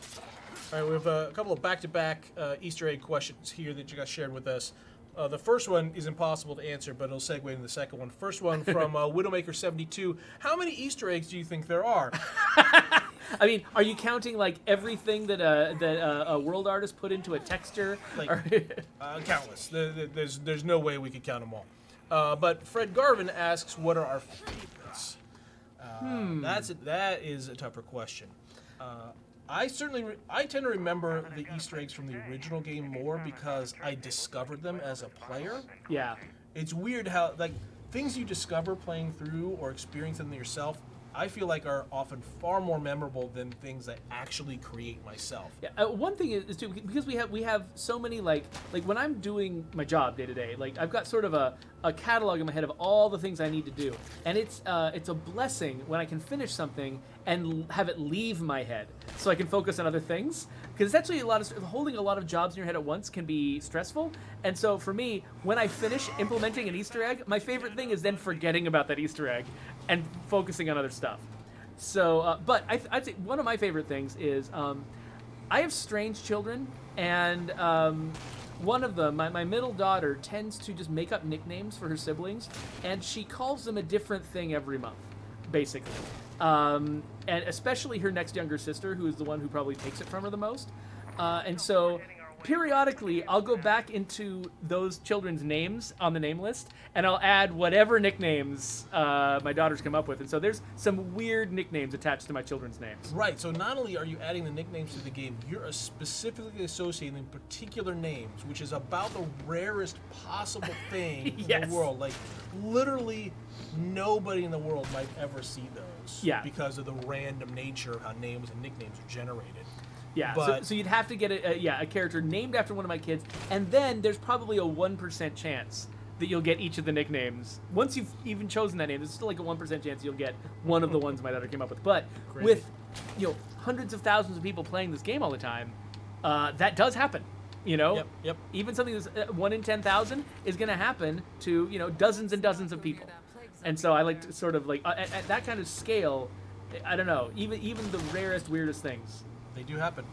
All right, we have a couple of back-to-back Easter egg questions here that you guys shared with us. The first one is impossible to answer, but it'll segue into the second one. First one from Widowmaker72. How many Easter eggs do you think there are? I mean, are you counting like everything that a world artist put into a texture? Countless. There's no way we could count them all. But Fred Garvin asks, what are our favorites? That is a tougher question. I tend to remember the Easter eggs from the original game more because I discovered them as a player. Yeah. It's weird how things you discover playing through or experiencing them yourself, I feel like are often far more memorable than things I actually create myself. Yeah. One thing is too, because we have so many like when I'm doing my job day to day, like I've got sort of a catalog in my head of all the things I need to do, and it's a blessing when I can finish something and have it leave my head so I can focus on other things. Because it's actually holding a lot of jobs in your head at once can be stressful. And so for me, when I finish implementing an Easter egg, my favorite thing is then forgetting about that Easter egg and focusing on other stuff. So, but I'd say one of my favorite things is I have strange children, and one of them, my middle daughter, tends to just make up nicknames for her siblings, and she calls them a different thing every month, basically. And especially her next younger sister, who is the one who probably takes it from her the most. And so periodically, I'll go back into those children's names on the name list, and I'll add whatever nicknames my daughters come up with. And so there's some weird nicknames attached to my children's names. Right, so not only are you adding the nicknames to the game, you're specifically associating particular names, which is about the rarest possible thing in the world. Like, literally nobody in the world might ever see those because of the random nature of how names and nicknames are generated. Yeah, so you'd have to get a character named after one of my kids, and then there's probably a 1% chance that you'll get each of the nicknames. Once you've even chosen that name, there's still like a 1% chance you'll get one of the ones my daughter came up with. But with hundreds of thousands of people playing this game all the time, that does happen. Yep. Even something that's 1 in 10,000 is going to happen to dozens and dozens of people. And so I like to sort of like at that kind of scale, I don't know, even the rarest, weirdest things. They do happen.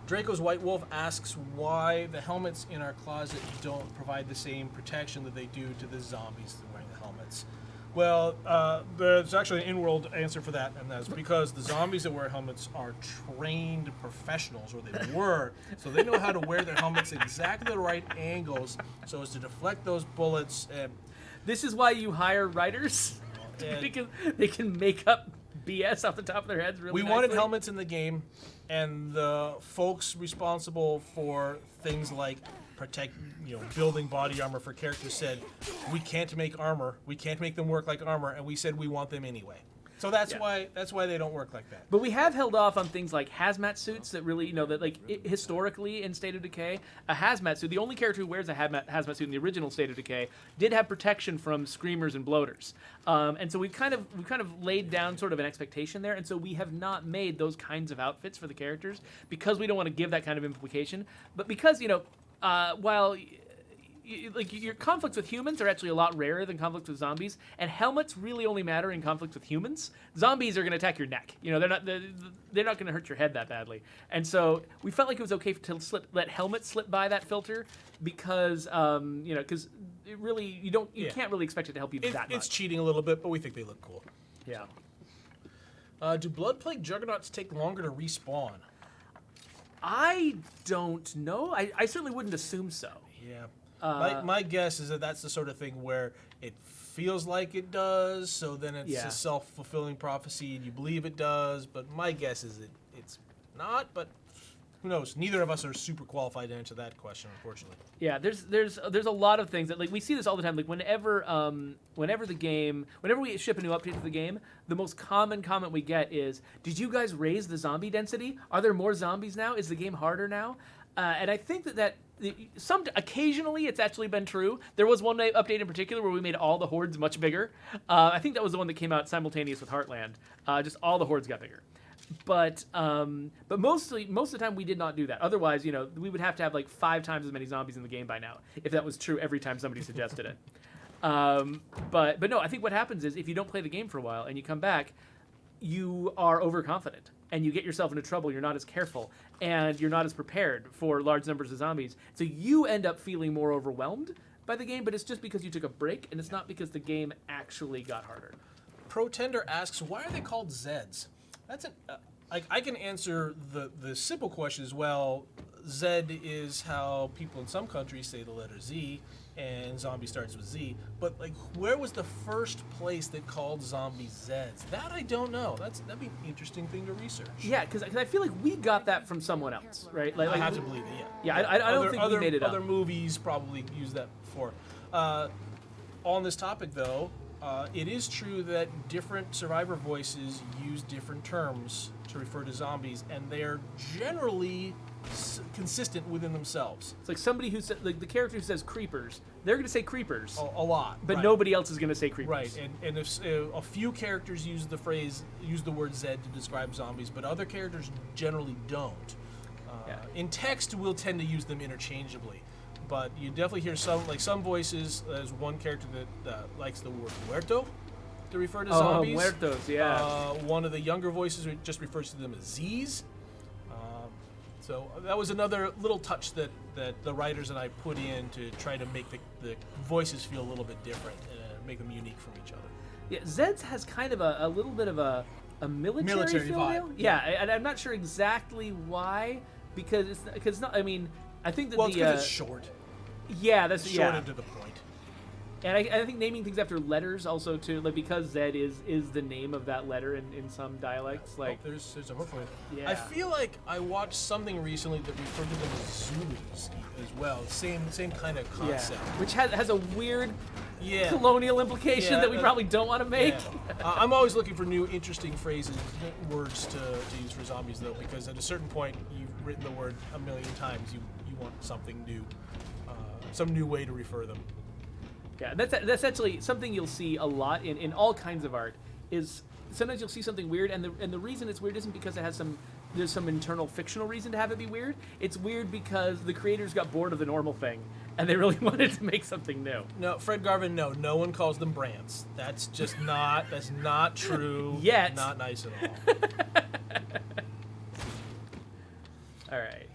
Draco's White Wolf asks why the helmets in our closet don't provide the same protection that they do to the zombies that are wearing the helmets. Well, there's actually an in-world answer for that, and that's because the zombies that wear helmets are trained professionals, or they were, so they know how to wear their helmets exactly the right angles so as to deflect those bullets. And this is why you hire writers, because they can make up BS off the top of their heads really nicely. Wanted helmets in the game, and the folks responsible for things like building body armor for characters said, we can't make armor, we can't make them work like armor, and we said we want them anyway. So that's Yeah. why they don't work like that. But we have held off on things like hazmat suits that really, that like historically in State of Decay, a hazmat suit, the only character who wears a hazmat suit in the original State of Decay did have protection from screamers and bloaters. And so we've kind of laid down sort of an expectation there, and so we have not made those kinds of outfits for the characters because we don't want to give that kind of implication. But because while like your conflicts with humans are actually a lot rarer than conflicts with zombies, and helmets really only matter in conflicts with humans. Zombies are going to attack your neck. They're not going to hurt your head that badly. And so we felt like it was okay to let helmets slip by that filter because because it really you can't really expect it to help you that much. It's cheating a little bit, but we think they look cool. Yeah. Do Blood Plague Juggernauts take longer to respawn? I don't know. I certainly wouldn't assume so. Yeah. My guess is that that's the sort of thing where it feels like it does, so then it's a self-fulfilling prophecy and you believe it does, but my guess is it's not, but who knows? Neither of us are super qualified to answer that question, unfortunately. Yeah, there's a lot of things that like we see this all the time. Like whenever we ship a new update to the game, the most common comment we get is, "Did you guys raise the zombie density? Are there more zombies now? Is the game harder now?" And I think that occasionally it's actually been true. There was one update in particular where we made all the hordes much bigger. I think that was the one that came out simultaneous with Heartland. Just all the hordes got bigger. But most of the time we did not do that. Otherwise, we would have to have like 5 times as many zombies in the game by now if that was true every time somebody suggested it. But no, I think what happens is if you don't play the game for a while and you come back, you are overconfident and you get yourself into trouble. You're not as careful and you're not as prepared for large numbers of zombies. So you end up feeling more overwhelmed by the game, but it's just because you took a break and it's not because the game actually got harder. Protender asks, why are they called Zeds? That's I can answer the simple question as well. Zed is how people in some countries say the letter Z, and zombie starts with Z. But like, where was the first place that called zombies Zeds? That I don't know. That'd be an interesting thing to research. Yeah, because I feel like we got that from someone else, right? Like, I have to believe it. Yeah, I don't think we made it up. Other movies probably use that before. On this topic, though, it is true that different survivor voices use different terms to refer to zombies, and they're generally consistent within themselves. It's like somebody who said, like the character who says creepers, they're going to say creepers, A lot. but right. nobody else is going to say creepers. Right, and if a few characters use the word Zed to describe zombies, but other characters generally don't. In text, we'll tend to use them interchangeably. But you definitely hear some voices. There's one character that likes the word muerto to refer to zombies. Muertos, yeah. One of the younger voices just refers to them as Z's. So that was another little touch that the writers and I put in to try to make the voices feel a little bit different and make them unique from each other. Yeah, Zeds has kind of a little bit of a military feel. vibe. Yeah, and I'm not sure exactly why, because it's not. I mean, I think that Well, it's because it's short. Yeah, that's Short and to the point. And I think naming things after letters also too, like because Zed is the name of that letter in some dialects. Like there's a hook for it. Yeah. I feel like I watched something recently that referred to them as Zulus as well. Same kind of concept. Which has a weird Yeah. colonial implication that we probably don't want to make. Yeah. I'm always looking for new interesting phrases, words to use for zombies though, because at a certain point you've written the word a million times. You want something new, some new way to refer them. Yeah, that's actually something you'll see a lot in all kinds of art. Is sometimes you'll see something weird, and the reason it's weird isn't because there's some internal fictional reason to have it be weird. It's weird because the creators got bored of the normal thing, and they really wanted to make something new. No, Fred Garvin, no one calls them brants. That's just that's not true. Yet. Not nice at all. All right.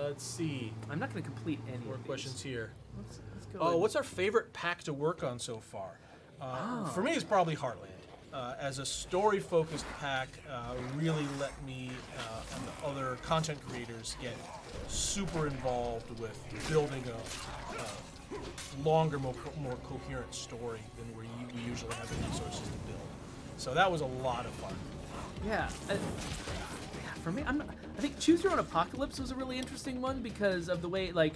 Let's see. I'm not going to complete any More of these. questions here. Let's go Oh, ahead. what's our favorite pack to work on so far? For me, it's probably Heartland. As a story-focused pack, really let me and the other content creators get super involved with building a longer, more coherent story than where we usually have the resources to build. So that was a lot of fun. Yeah. For me, I think Choose Your Own Apocalypse was a really interesting one because of the way, like,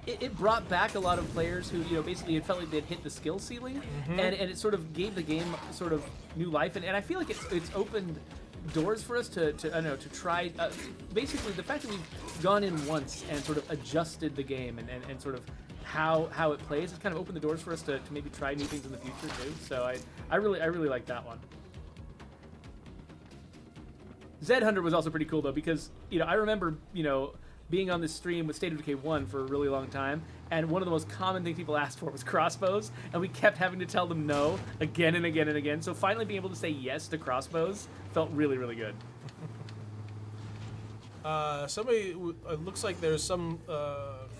it brought back a lot of players who, basically it felt like they'd hit the skill ceiling, and it sort of gave the game sort of new life, and I feel like it's opened doors for us to I don't know, to try. Basically, the fact that we've gone in once and sort of adjusted the game and sort of how it plays, it's kind of opened the doors for us to maybe try new things in the future too. So I really like that one. Zed Hunter was also pretty cool though, because I remember being on this stream with State of Decay 1 for a really long time, and one of the most common things people asked for was crossbows, and we kept having to tell them no again and again and again. So finally being able to say yes to crossbows felt really, really good. It looks like there's some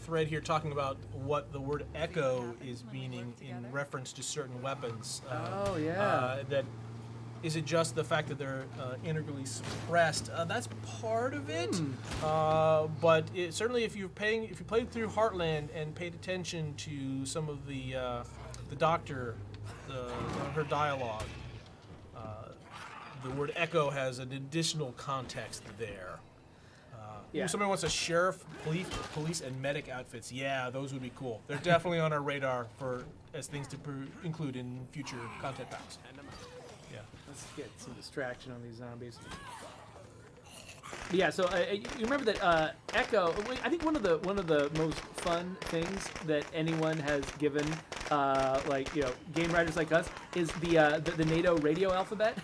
thread here talking about what the word echo is meaning in reference to certain weapons. Oh, yeah. Is it just the fact that they're integrally suppressed? That's part of it. But certainly, if you played through Heartland and paid attention to some of the doctor, her dialogue, the word echo has an additional context there. Yeah. Ooh, somebody wants a sheriff, police, and medic outfits. Yeah, those would be cool. They're definitely on our radar as things to include in future content packs. Yeah. Let's get some distraction on these zombies. But yeah, so you remember that Echo. I think one of the most fun things that anyone has given, game writers like us, is the NATO radio alphabet,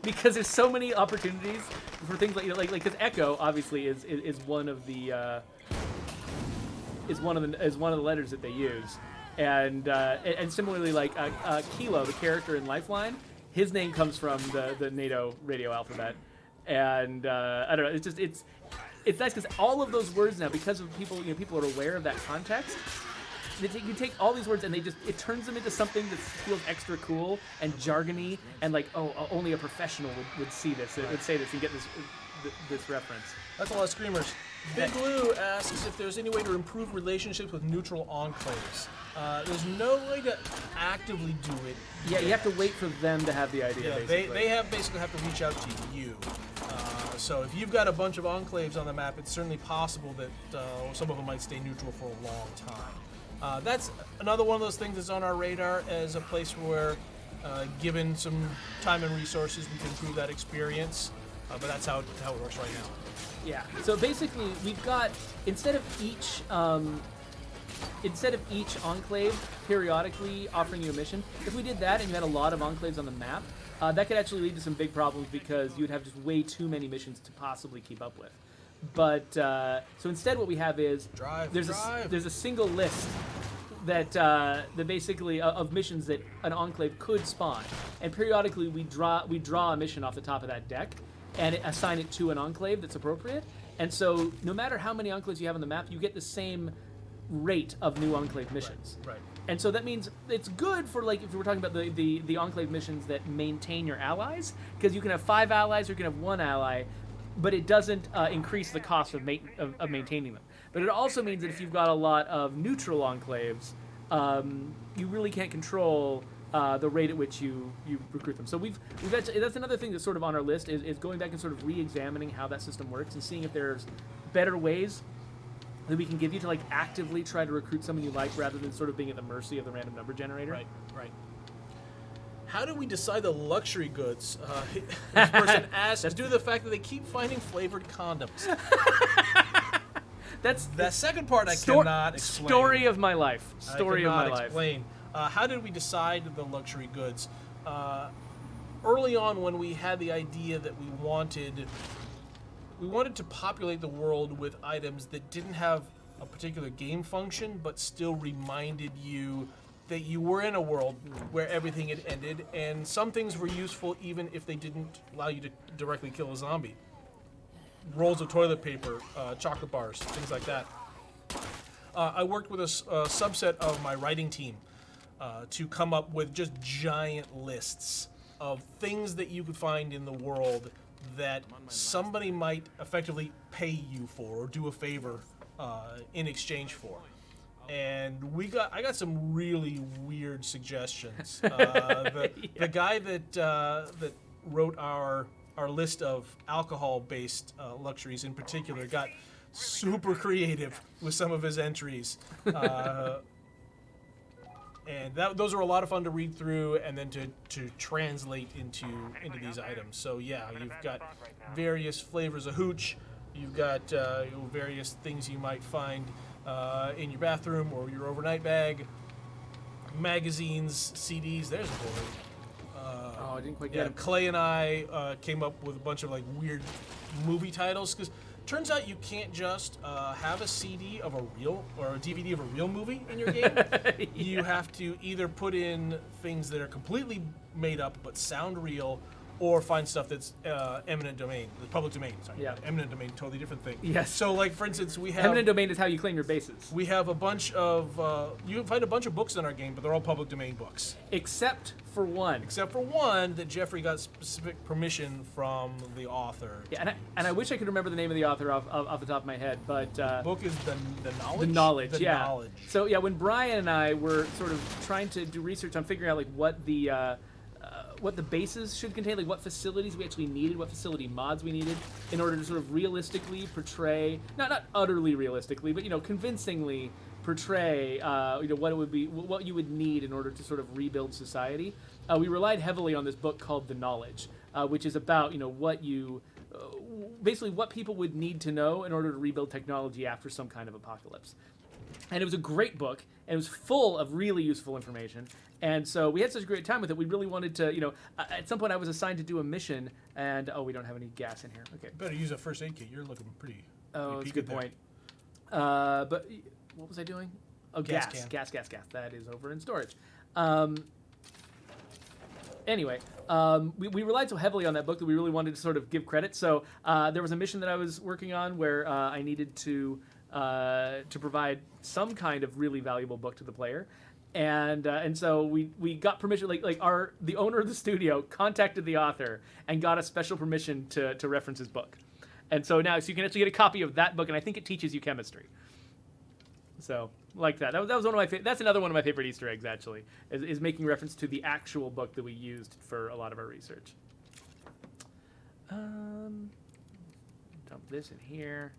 because there's so many opportunities for things like because Echo obviously is one of the letters that they use, and similarly Kilo, the character in Lifeline. His name comes from the NATO radio alphabet, and I don't know. It's nice because all of those words now, because of people are aware of that context. You take all these words and it turns them into something that feels extra cool and jargony and only a professional would see this, would say this and get this reference. That's a lot of screamers. Big Lou asks if there's any way to improve relationships with neutral enclaves. There's no way to actively do it. Yeah, you have to wait for them to have the idea. Yeah, basically. they basically have to reach out to you. So if you've got a bunch of enclaves on the map, it's certainly possible that some of them might stay neutral for a long time. That's another one of those things that's on our radar as a place where, given some time and resources, we can improve that experience. But that's how it works right now. Yeah. So basically, we've got instead of each enclave periodically offering you a mission, if we did that and you had a lot of enclaves on the map, that could actually lead to some big problems because you would have just way too many missions to possibly keep up with. But so instead, what we have is there's a single list that basically of missions that an enclave could spawn, and periodically we draw a mission off the top of that deck and assign it to an enclave that's appropriate. And so no matter how many enclaves you have on the map, you get the same rate of new enclave missions. Right. And so that means it's good for if we're talking about the enclave missions that maintain your allies, because you can have 5 allies or you can have 1 ally, but it doesn't increase the cost of maintaining them. But it also means that if you've got a lot of neutral enclaves, you really can't control the rate at which you recruit them. So we've that's another thing that's sort of on our list is going back and sort of re-examining how that system works and seeing if there's better ways that we can give you to actively try to recruit someone you like rather than sort of being at the mercy of the random number generator. Right. How do we decide the luxury goods? This person asks due to the fact that they keep finding flavored condoms. That's that second part I cannot explain. Story of my life. Story of my life. Explain. How did we decide the luxury goods? Early on, when we had the idea that we wanted to populate the world with items that didn't have a particular game function, but still reminded you that you were in a world where everything had ended, and some things were useful even if they didn't allow you to directly kill a zombie. Rolls of toilet paper, chocolate bars, things like that. I worked with a subset of my writing team to come up with just giant lists of things that you could find in the world that somebody might effectively pay you for or do a favor in exchange for. And I got some really weird suggestions. The guy that wrote our list of alcohol-based luxuries in particular got super creative with some of his entries. And those are a lot of fun to read through and then to translate into these items. So yeah, you've got various flavors of hooch. You've got various things you might find in your bathroom or your overnight bag. Magazines, CDs. There's a board. Oh, I didn't quite Yeah, get it. Clay and I came up with a bunch of like weird movie titles because turns out you can't just have a CD of a real or a DVD of a real movie in your game. You have to either put in things that are completely made up but sound real, or find stuff that's eminent domain, the public domain. Sorry, Yeah. eminent domain, totally different thing. Yes. So, like for instance, we have Eminent domain is how you claim your bases. we have a bunch of you can find a bunch of books in our game, but they're all public domain books, Except for one. except for one that Geoffrey got specific permission from the author. Yeah, and I wish I could remember the name of the author off the top of my head, but The book is the knowledge. the knowledge, The yeah. knowledge. So yeah, when Brian and I were sort of trying to do research on figuring out like what the bases should contain, like what facilities we actually needed, what facility mods we needed, in order to sort of realistically portray, not utterly realistically, but convincingly portray, what it would be, what you would need in order to sort of rebuild society. We relied heavily on this book called The Knowledge, which is about what you, basically what people would need to know in order to rebuild technology after some kind of apocalypse. And it was a great book, and it was full of really useful information. And so we had such a great time with it. We really wanted to, at some point I was assigned to do a mission, and we don't have any gas in here. Okay. Better use a first aid kit. You're looking pretty. Oh, that's a peaked good there. point. But what was I doing? Oh, Gas gas. can. That is over in storage. Anyway, we relied so heavily on that book that we really wanted to sort of give credit. So there was a mission that I was working on where I needed to provide some kind of really valuable book to the player. And so we got permission, the owner of the studio contacted the author and got a special permission to reference his book. And so now you can actually get a copy of that book, and I think it teaches you chemistry. So like that. That was one of my that's another one of my favorite Easter eggs actually, is making reference to the actual book that we used for a lot of our research. Dump this in here.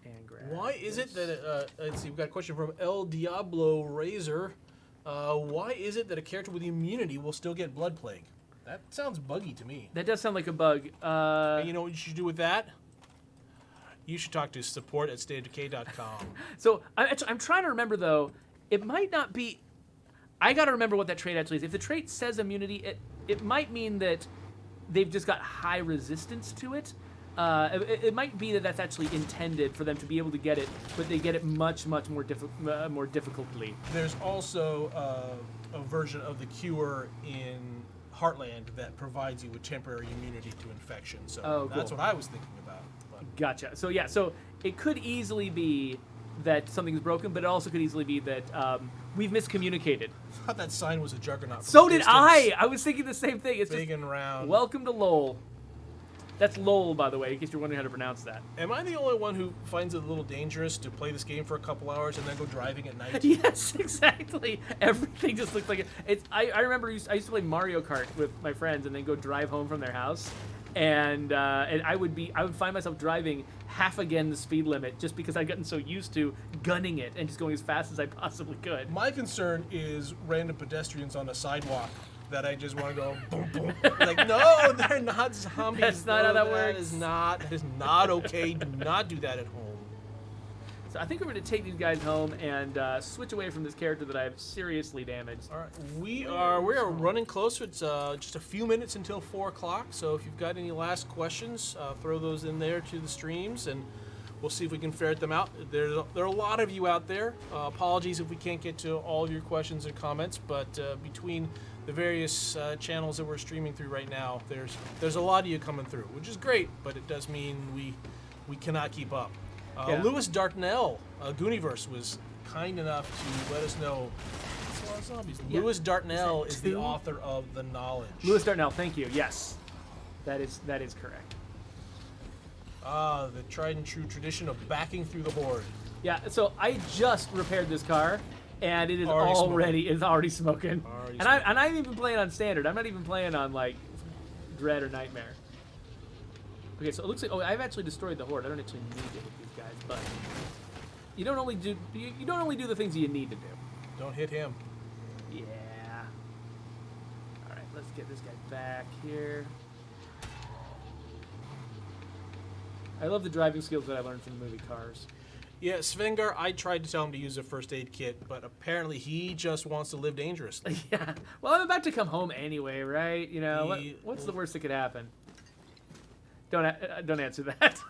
And grab Why is it this. that let's see, we've got a question from El Diablo Razor. Why is it that a character with immunity will still get blood plague? That sounds buggy to me. That does sound like a bug. And you know what you should do with that? You should talk to support@stateofdecay.com. So I'm trying to remember though. It might not be. I got to remember what that trait actually is. If the trait says immunity, it might mean that they've just got high resistance to it. It might be that that's actually intended for them to be able to get it, but they get it much more more difficultly. There's also a version of the cure in Heartland that provides you with temporary immunity to infection. So Oh, that's cool. what I was thinking about. But Gotcha. So yeah, so it could easily be that something's broken, but it also could easily be that we've miscommunicated. I thought that sign was a juggernaut. from So a did distance. I was thinking the same thing. It's Big just and round. welcome to Lowell. That's Lowell, by the way, in case you're wondering how to pronounce that. Am I the only one who finds it a little dangerous to play this game for a couple hours and then go driving at night? Yes, exactly. Everything just looks like it. It's. I remember I used to play Mario Kart with my friends and then go drive home from their house, and I would find myself driving half again the speed limit just because I'd gotten so used to gunning it and just going as fast as I possibly could. My concern is random pedestrians on a sidewalk that I just want to go boom boom. Like, no, they're not zombies. That's not how that works. That is not okay. Do not do that at home. So I think we're going to take these guys home and switch away from this character that I've seriously damaged. All right, we are running close. It's just a few minutes until 4 o'clock. So if you've got any last questions, throw those in there to the streams, and we'll see if we can ferret them out. There are a lot of you out there. Apologies if we can't get to all of your questions and comments, but between the various channels that we're streaming through right now, there's a lot of you coming through, which is great, but it does mean we cannot keep up. Yeah. Lewis Dartnell, Gooniverse, was kind enough to let us know it's a lot of zombies. Yeah. Lewis Dartnell is the two? author of The Knowledge. Lewis Dartnell, thank you. Yes, that is correct. The tried and true tradition of backing through the horde. Yeah, so I just repaired this car, and it is Already already smoking. Already And I'm even playing on standard. I'm not even playing on like Dread or Nightmare. Okay, so it looks like I've actually destroyed the horde. I don't actually need to hit these guys, but you don't only do the things you need to do. Don't hit him. Yeah. All right, let's get this guy back here. I love the driving skills that I learned from the movie Cars. Yeah, Svengar, I tried to tell him to use a first aid kit, but apparently he just wants to live dangerously. Yeah. Well, I'm about to come home anyway, right? You know, what's the worst that could happen? Don't answer that.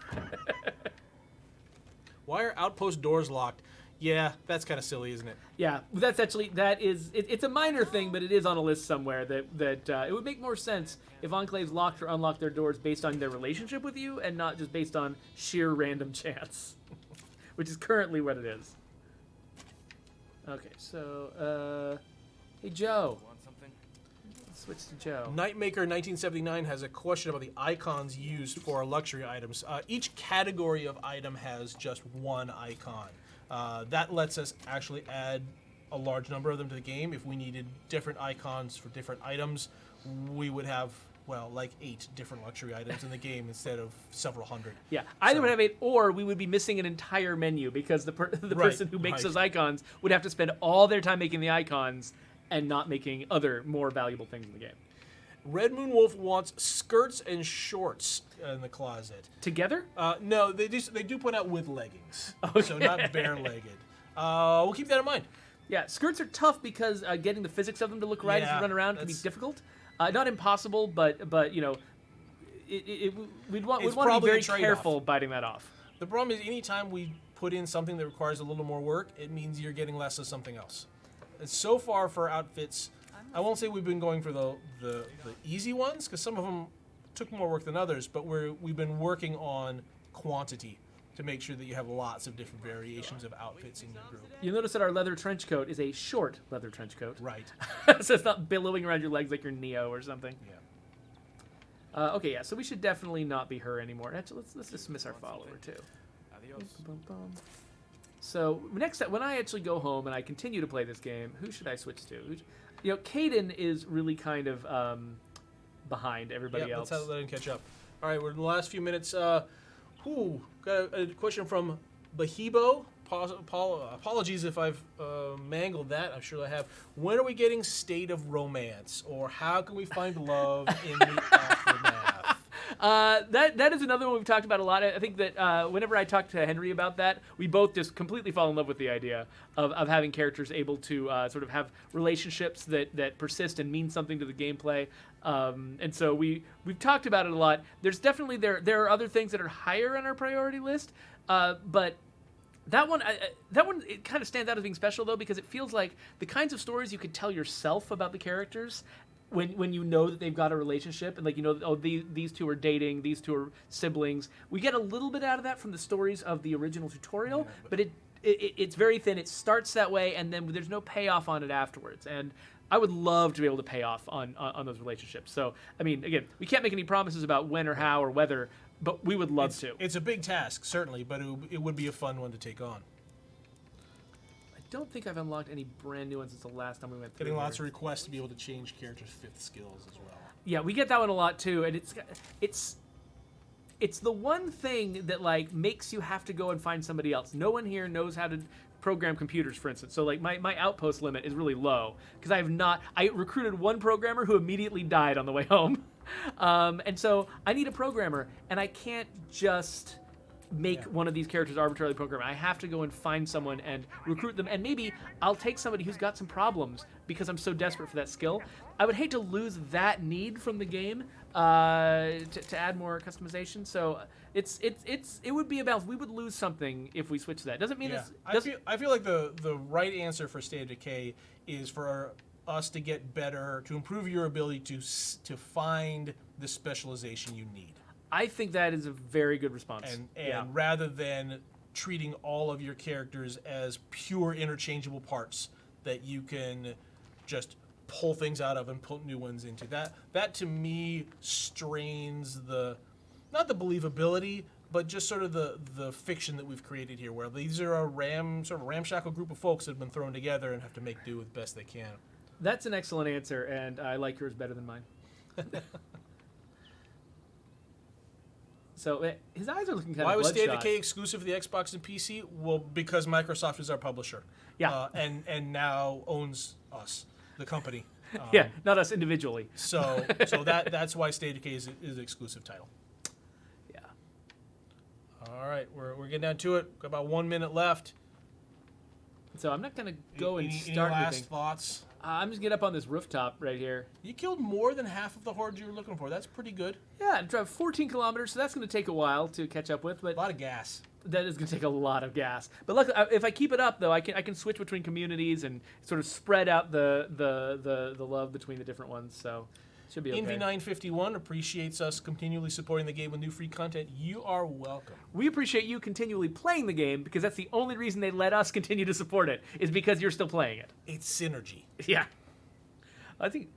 Why are outpost doors locked? Yeah, that's kind of silly, isn't it? Yeah, it's a minor thing, but it is on a list somewhere that it would make more sense if enclaves locked or unlocked their doors based on their relationship with you and not just based on sheer random chance, which is currently what it is. Okay, so hey Joe, Want something? let's switch to Joe. Nightmaker 1979 has a question about the icons used for luxury items. Each category of item has just one icon. That lets us actually add a large number of them to the game. If we needed different icons for different items, we would have, well, like 8 different luxury items in the game instead of several hundred. Yeah, either would have 8, or we would be missing an entire menu because the person who makes those icons would have to spend all their time making the icons and not making other more valuable things in the game. Red Moon Wolf wants skirts and shorts in the closet. Together? No, they do put out with leggings, Okay. so not bare-legged. We'll keep that in mind. Yeah, skirts are tough because getting the physics of them to look right as Yeah, you run around can be difficult. Not impossible, but you know, we'd want to be probably a very trade-off. careful biting that off. The problem is anytime we put in something that requires a little more work, it means you're getting less of something else. And so far for outfits, I won't say we've been going for the easy ones, because some of them took more work than others, but we've been working on quantity to make sure that you have lots of different variations of outfits in your group. You'll notice that our leather trench coat is a short leather trench coat. Right. So it's not billowing around your legs like you're Neo or something. Yeah. Okay, yeah, so we should definitely not be her anymore. Actually, let's dismiss our follower, too. Adios. Bum, bum, bum. So next time, when I actually go home and I continue to play this game, who should I switch to? You know, Caden is really kind of behind everybody else. Let's let him catch up. All right, we're in the last few minutes. Got a question from Bahibo. Apologies if I've mangled that. I'm sure I have. When are we getting State of Romance? Or how can we find love in the aftermath? That is another one we've talked about a lot. I think that whenever I talk to Henry about that, we both just completely fall in love with the idea of having characters able to sort of have relationships that persist and mean something to the gameplay. And so we've talked about it a lot. There's definitely there are other things that are higher on our priority list, but that one it kind of stands out as being special though, because it feels like the kinds of stories you could tell yourself about the characters when you know that they've got a relationship and like you know, oh, these two are dating, these two are siblings. We get a little bit out of that from the stories of the original tutorial, but it's very thin. It starts that way, and then there's no payoff on it afterwards. And I would love to be able to pay off on those relationships. So, I mean, again, we can't make any promises about when or how or whether, but we would love to. It's a big task, certainly, but it would be a fun one to take on. I don't think I've unlocked any brand new ones since the last time we went through. Getting lots of requests to be able to change characters' fifth skills as well. Yeah, we get that one a lot too, and it's the one thing that like makes you have to go and find somebody else. No one here knows how to program computers, for instance. So like my outpost limit is really low because I recruited one programmer who immediately died on the way home. And so I need a programmer, and I can't just make one of these characters arbitrarily programmed. I have to go and find someone and recruit them, and maybe I'll take somebody who's got some problems because I'm so desperate for that skill. I would hate to lose that need from the game to add more customization. So it would be a balance. We would lose something if we switch to that. Doesn't mean it's. I feel like the right answer for State of Decay is for us to get better, to improve your ability to find the specialization you need. I think that is a very good response. And rather than treating all of your characters as pure interchangeable parts that you can just pull things out of and put new ones into, that to me strains not the believability, but just sort of the fiction that we've created here, where these are a ramshackle group of folks that have been thrown together and have to make do with best they can. That's an excellent answer, and I like yours better than mine. So his eyes are looking kind Why of was State of bloodshot. Decay exclusive for the Xbox and PC? Well, because Microsoft is our publisher. Yeah. And now owns us, the company. Yeah, not us individually. So that's why State of Decay is an exclusive title. Yeah. All right, we're getting down to it. Got about 1 minute left. So I'm not gonna go and Any start last anything. thoughts? I'm just get up on this rooftop right here. You killed more than half of the hordes you were looking for. That's pretty good. Yeah, and drive 14 kilometers, so that's going to take a while to catch up with, but A lot of gas. that is going to take a lot of gas. But luckily, if I keep it up, though, I can switch between communities and sort of spread out the love between the different ones. So it should be okay. Envy951 appreciates us continually supporting the game with new free content. You are welcome. We appreciate you continually playing the game because that's the only reason they let us continue to support it is because you're still playing it. It's synergy. Yeah, I think.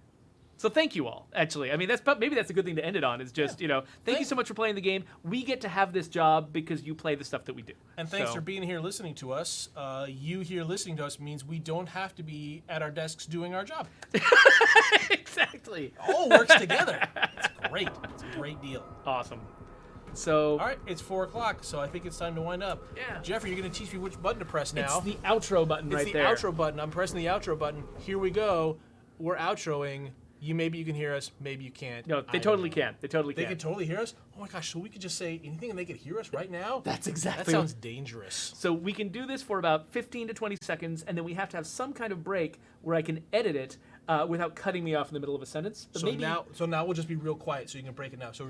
So thank you all. Actually, I mean maybe that's a good thing to end it on. Is just thank you so much for playing the game. We get to have this job because you play the stuff that we do. And thanks So- for being here listening to us. You here listening to us means we don't have to be at our desks doing our job. Exactly. It all works together. It's great. It's a great deal. Awesome. So All right, it's 4 o'clock, so I think it's time to wind up. Yeah. Jeffrey, you're going to teach me which button to press now. it's the outro button It's right the there. outro button. I'm pressing the outro button. Here we go. We're outroing. Maybe you can hear us. Maybe you can't. No, I they don't totally know. can. They totally They can. can totally hear us? Oh my gosh, so we could just say anything and they could hear us right now? That's exactly That sounds dangerous. So we can do this for about 15 to 20 seconds, and then we have to have some kind of break where I can edit it without cutting me off in the middle of a sentence. But So maybe now we'll just be real quiet so you can break it now. So